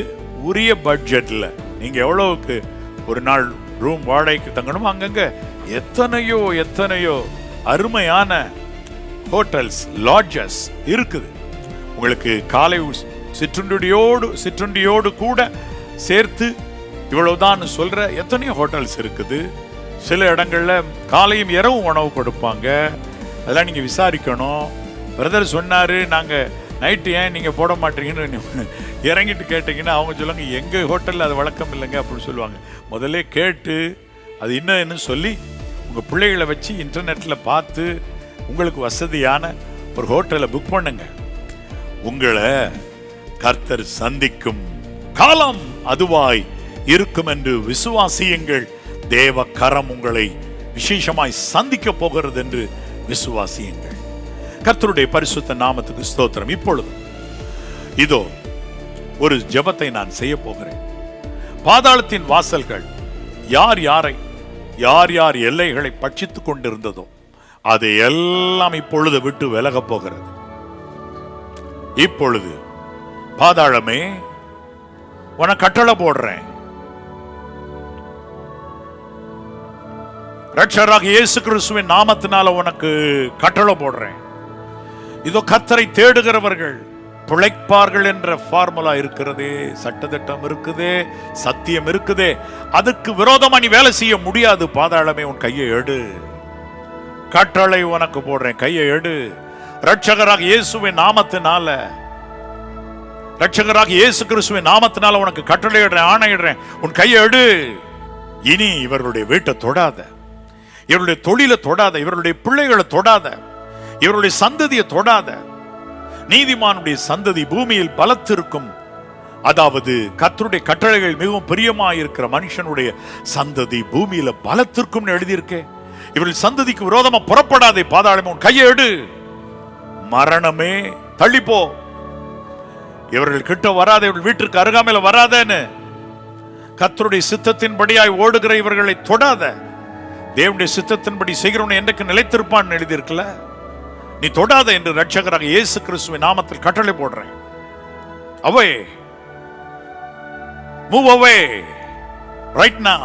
உரிய பட்ஜெட்ல நீங்க எவ்வளவுக்கு ஒரு நாள் ரூம் வாடகைக்கு தங்கணுமோ அங்கங்க எத்தனையோ அருமையான ஹோட்டல்ஸ், லாட்ஜஸ் இருக்குது. உங்களுக்கு காலை சிற்றுண்டியோடு கூட சேர்த்து இவ்வளவுதான் சொல்ற எத்தனையோ ஹோட்டல்ஸ் இருக்குது. சில இடங்கள்ல காலையும் இரவும் உணவு கொடுப்பாங்க. அதெல்லாம் நீங்க விசாரிக்கணும். பிரதர் சொன்னாரு, நாங்க நைட்டு ஏன் நீங்க போட மாட்டீங்கன்னு இறங்கிட்டு கேட்டீங்கன்னா அவங்க சொல்லுவாங்க, எங்க ஹோட்டல்ல அது வழக்கம் இல்லைங்க அப்படின்னு சொல்லுவாங்க. முதல்ல கேட்டு அது என்னன்னு சொல்லி உங்க பிள்ளைகளை வச்சு இன்டர்நெட்ல பார்த்து உங்களுக்கு வசதியான ஒரு ஹோட்டலை புக் பண்ணுங்க. உங்களை கர்த்தர் சந்திக்கும் காலம் அதுவாய் இருக்கும் என்று விசுவாசியுங்கள். தேவ கரம் உங்களை விசேஷமாய் சந்திக்க போகிறது என்று விசுவாசியுங்கள். கர்த்தருடைய பரிசுத்த நாமத்துக்கு ஸ்தோத்திரம். இப்பொழுது இதோ ஒரு ஜெபத்தை நான் செய்ய போகிறேன். பாதாளத்தின் வாசல்கள் யார் எல்லைகளை பட்சித்துக் கொண்டிருந்ததோ அதை எல்லாம் இப்பொழுது விட்டு விலக போகிறது. இப்பொழுது பாதாளமே உனக்கு கட்டளை போடுறேன். ரட்சகராகிய இயேசு கிறிஸ்துவின் நாமத்தினால உனக்கு கட்டளை போடுறேன். இதோ கர்த்தரை தேடுகிறவர்கள் பிழைப்பார்கள் என்ற ஃபார்முலா இருக்கிறதே, சட்டத்திட்டம் இருக்குதே, சத்தியம் இருக்குதே. அதுக்கு விரோதமா நீ வேலை செய்ய முடியாது. பாதாளமே உன் கையை எடு. கட்டளை உனக்கு போடுறேன், கையை எடு. ரட்சகராகிய இயேசுவின் நாமத்தினால, ரட்சகராகிய இயேசு கிறிஸ்துவின் நாமத்தினால உனக்கு கட்டளையிடுறேன், ஆணையிடுறேன். உன் கையை எடு. இனி இவர்களுடைய வீட்டை தொடாத, இவருடைய தொழிலை தொடாத, இவருடைய பிள்ளைகளை தொடாத, இவருடைய சந்ததியை தொடாத. நீதிமானுடைய சந்ததி பூமியில் பலத்திருக்கும். அதாவது கர்த்தருடைய கட்டளைகள் மிகவும் பிரியமாயிருக்கிற மனுஷனுடைய சந்ததி பூமியில பலத்திற்கும் எழுதியிருக்கே. இவர்கள் சந்ததிக்கு விரோதமா புறப்படாதே. பாதாளமே உன் கையை எடு. மரணமே தள்ளிப்போ. இவர்கள் கிட்ட வராத, இவர்கள் வீட்டிற்கு அருகாமையில வராதேன்னு கர்த்தருடைய சித்தத்தின்படியாய் ஓடுகிற இவர்களை தொடாத. தேவனுடைய சித்தத்தின்படி செய்கிறவன் என்றைக்கு நிலைத்திருப்பான் எழுதியிருக்கல. நீ தொடாத என்று ரட்சகராக இயேசு கிறிஸ்துவின் நாமத்தில் கட்டளை போடுறேன். அவே மூவ் அவே ரைட் நவ.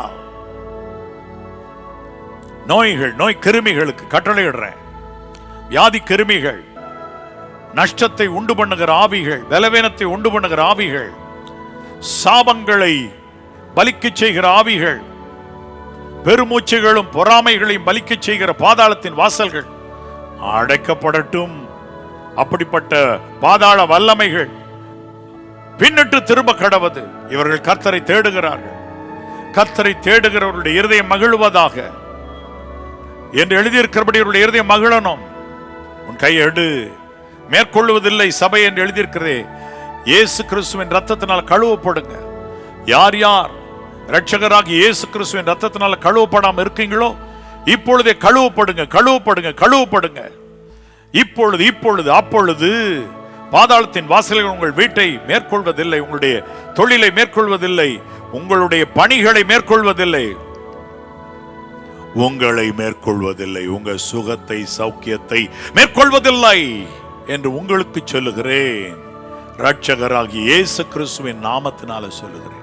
நோய் கிருமிகளுக்கு கட்டளையிடுறேன். வியாதி கிருமிகள், நஷ்டத்தை உண்டு பண்ணுகிற ஆவிகள், பலவீனத்தை உண்டு பண்ணுகிற ஆவிகள், சாபங்களை பலிக்க செய்கிற ஆவிகள், பெருமூச்சுகளும் பொறாமைகளையும் பலிக்க செய்கிற பாதாளத்தின் வாசல்கள் அடைக்கப்படட்டும். அப்படிப்பட்ட பாதாள வல்லமைகள் பின்னிட்டு திரும்ப கடவது. இவர்கள் கர்த்தரை தேடுகிறார்கள். கர்த்தரை தேடுகிறவர்களுடைய இருதயம் மகிழ்வதாக என்று எழுதியிருக்கிறபடி இவருடைய இருதயம் மகிழணும். உன் கையை எடு. மேற்கொள்வதில்லை சபை என்று எழுதியிருக்கிறதே. இயேசு கிறிஸ்துவின் ரத்தத்தினால் கழுவப்படுங்க. யார் ரட்சகராகி இயேசு கிறிஸ்துவின் ரத்தத்தினால கழுவப்படாம இருக்கீங்களோ இப்பொழுதே கழுவப்படுங்க. இப்பொழுது அப்பொழுது பாதாளத்தின் வாசல்கள் உங்கள் வீட்டை மேற்கொள்வதில்லை, உங்களுடைய தொழிலை மேற்கொள்வதில்லை, உங்களுடைய பணிகளை மேற்கொள்வதில்லை, உங்களை மேற்கொள்வதில்லை, உங்க சுகத்தை சௌக்கியத்தை மேற்கொள்வதில்லை என்று உங்களுக்கு சொல்லுகிறேன். ரட்சகராகி இயேசு கிறிஸ்துவின் நாமத்தினால சொல்லுகிறேன்.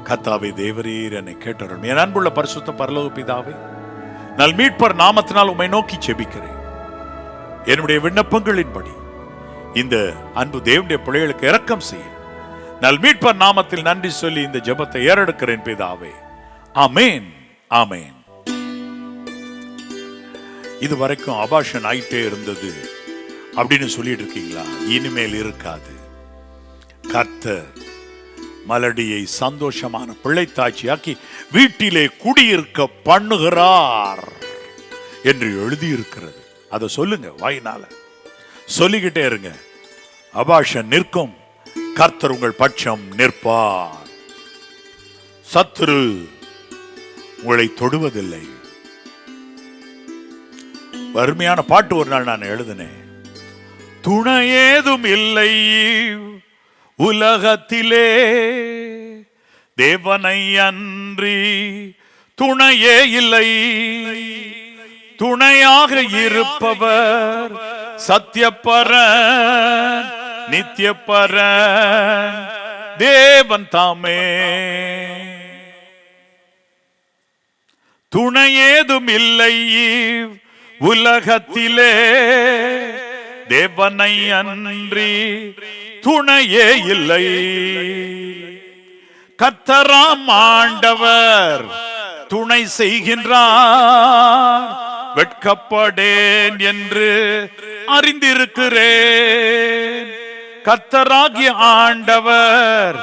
கர்த்தாவே தேவரீர் என்னை கேட்டருளும். என் அன்புள்ள பரிசுத்த பரலோக பிதாவே, நல் மீட்பர் நாமத்தினால் உம்மை நோக்கி ஜெபிக்கிறேன். என்னுடைய விண்ணப்பங்களின்படி இந்த அன்பு தேவனுடைய பிள்ளைகளுக்கு இரக்கம் செய்ய நல் மீட்பர் நாமத்தில் நன்றி சொல்லி இந்த ஜெபத்தை ஏறெடுக்கிறேன் பிதாவே. ஆமென், ஆமென். இதுவரைக்கும் அபாஷன் ஆயிட்டே இருந்தது அப்படின்னு சொல்லிட்டு இருக்கீங்களா? இனிமேல் இருக்காது. கர்த்தர் மலடியை சந்தோஷமான பிள்ளைத்தாட்சியாக்கி வீட்டிலே குடியிருக்க பண்ணுகிறார் என்று எழுதியிருக்கிறது. அதை சொல்லுங்க, வாயினால சொல்லிக்கிட்டே இருங்க. அபாஷன் நிற்கும், கர்த்தர் உங்கள் பட்சம் நிற்பார். சத்துரு உங்களை தொடுவதில்லை. அருமையான பாட்டு ஒரு நாள் நான் எழுதினேன். துணை ஏதும் இல்லை உலகத்திலே, தேவனை அன்றி துணையே இல்லை. துணையாக இருப்பவர் சத்தியப்பரன், நித்தியப்பரன், தேவன் தாமே. துணை ஏதும் இல்லை உலகத்திலே, தேவனை அன்றி துணையே இல்லை. கர்த்தராம் ஆண்டவர் துணை செய்கின்றார், வெட்கப்படேன் என்று அறிந்திருக்கிறேன். கர்த்தராகிய ஆண்டவர்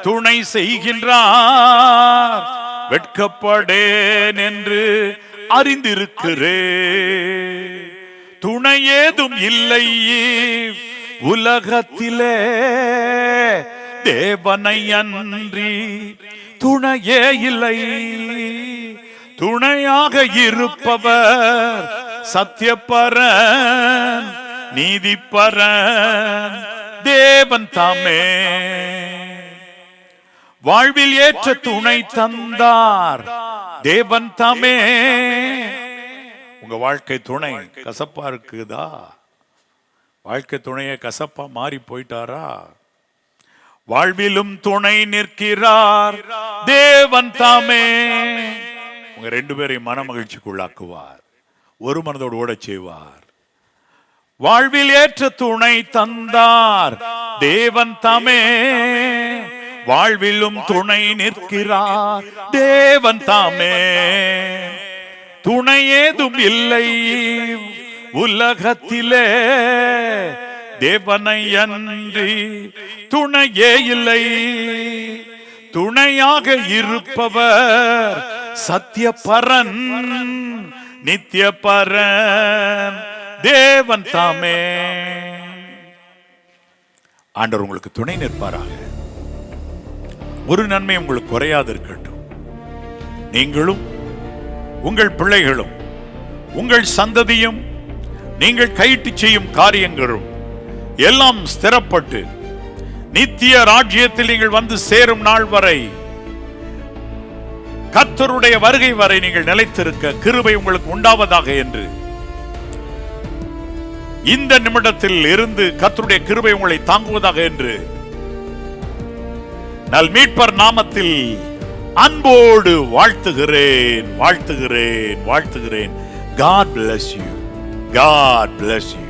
துணை செய்கின்றார், வெட்கப்படேன் என்று அறிந்திருக்கிறேன். துணை ஏதும் இல்லை உலகத்திலே, தேவனை அன்றி துணையே இல்லை. துணையாக இருப்பவர் சத்தியப்பரன், நீதிப்பரன், தேவன் தாமே. வாழ்வில் ஏற்ற துணை தந்தார் தேவன் தாமே. உங்க வாழ்க்கை துணை கசப்பா இருக்குதா? வாழ்க்கை துணைய கசப்பா மாறி போயிட்டாரா? வாழ்விலும் துணை நிற்கிறார் தேவன் தாமே. உங்க ரெண்டு பேரையும் மன மகிழ்ச்சிக்குள்ளாக்குவார், ஒரு மனதோடு ஓட செய்வார். வாழ்வில் ஏற்ற துணை தந்தார் தேவன் தாமே. வாழ்விலும் துணை நிற்கிறார் தேவன் தாமே. துணை ஏதும் இல்லை உலகத்திலே, தேவனை அன்றி துணையே இல்லை. துணையாக இருப்பவர் சத்தியப்பரன், நித்தியப்பரன், தேவன் தாமே. ஆண்டவர் உங்களுக்கு துணை நிற்பாராக. ஒரு நன்மை உங்களுக்கு குறையாது இருக்கட்டும். நீங்களும் உங்கள் பிள்ளைகளும் உங்கள் சந்ததியும் நீங்கள் கையிட்டு செய்யும் காரியங்களும் எல்லாம் ஸ்திரப்பட்டு நித்திய ராஜ்யத்தில் நீங்கள் வந்து சேரும் நாள் வரை, கர்த்தருடைய வருகை வரை நீங்கள் நிலைத்திருக்க கிருபை உங்களுக்கு உண்டாவதாக என்று இந்த நிமிடத்தில் இருந்து கர்த்தருடைய கிருபை உங்களை தாங்குவதாக என்று நல் மீட்பர் நாமத்தில் அன்போடு வாழ்த்துகிறேன், வாழ்த்துகிறேன், வாழ்த்துகிறேன். God bless you. God bless you.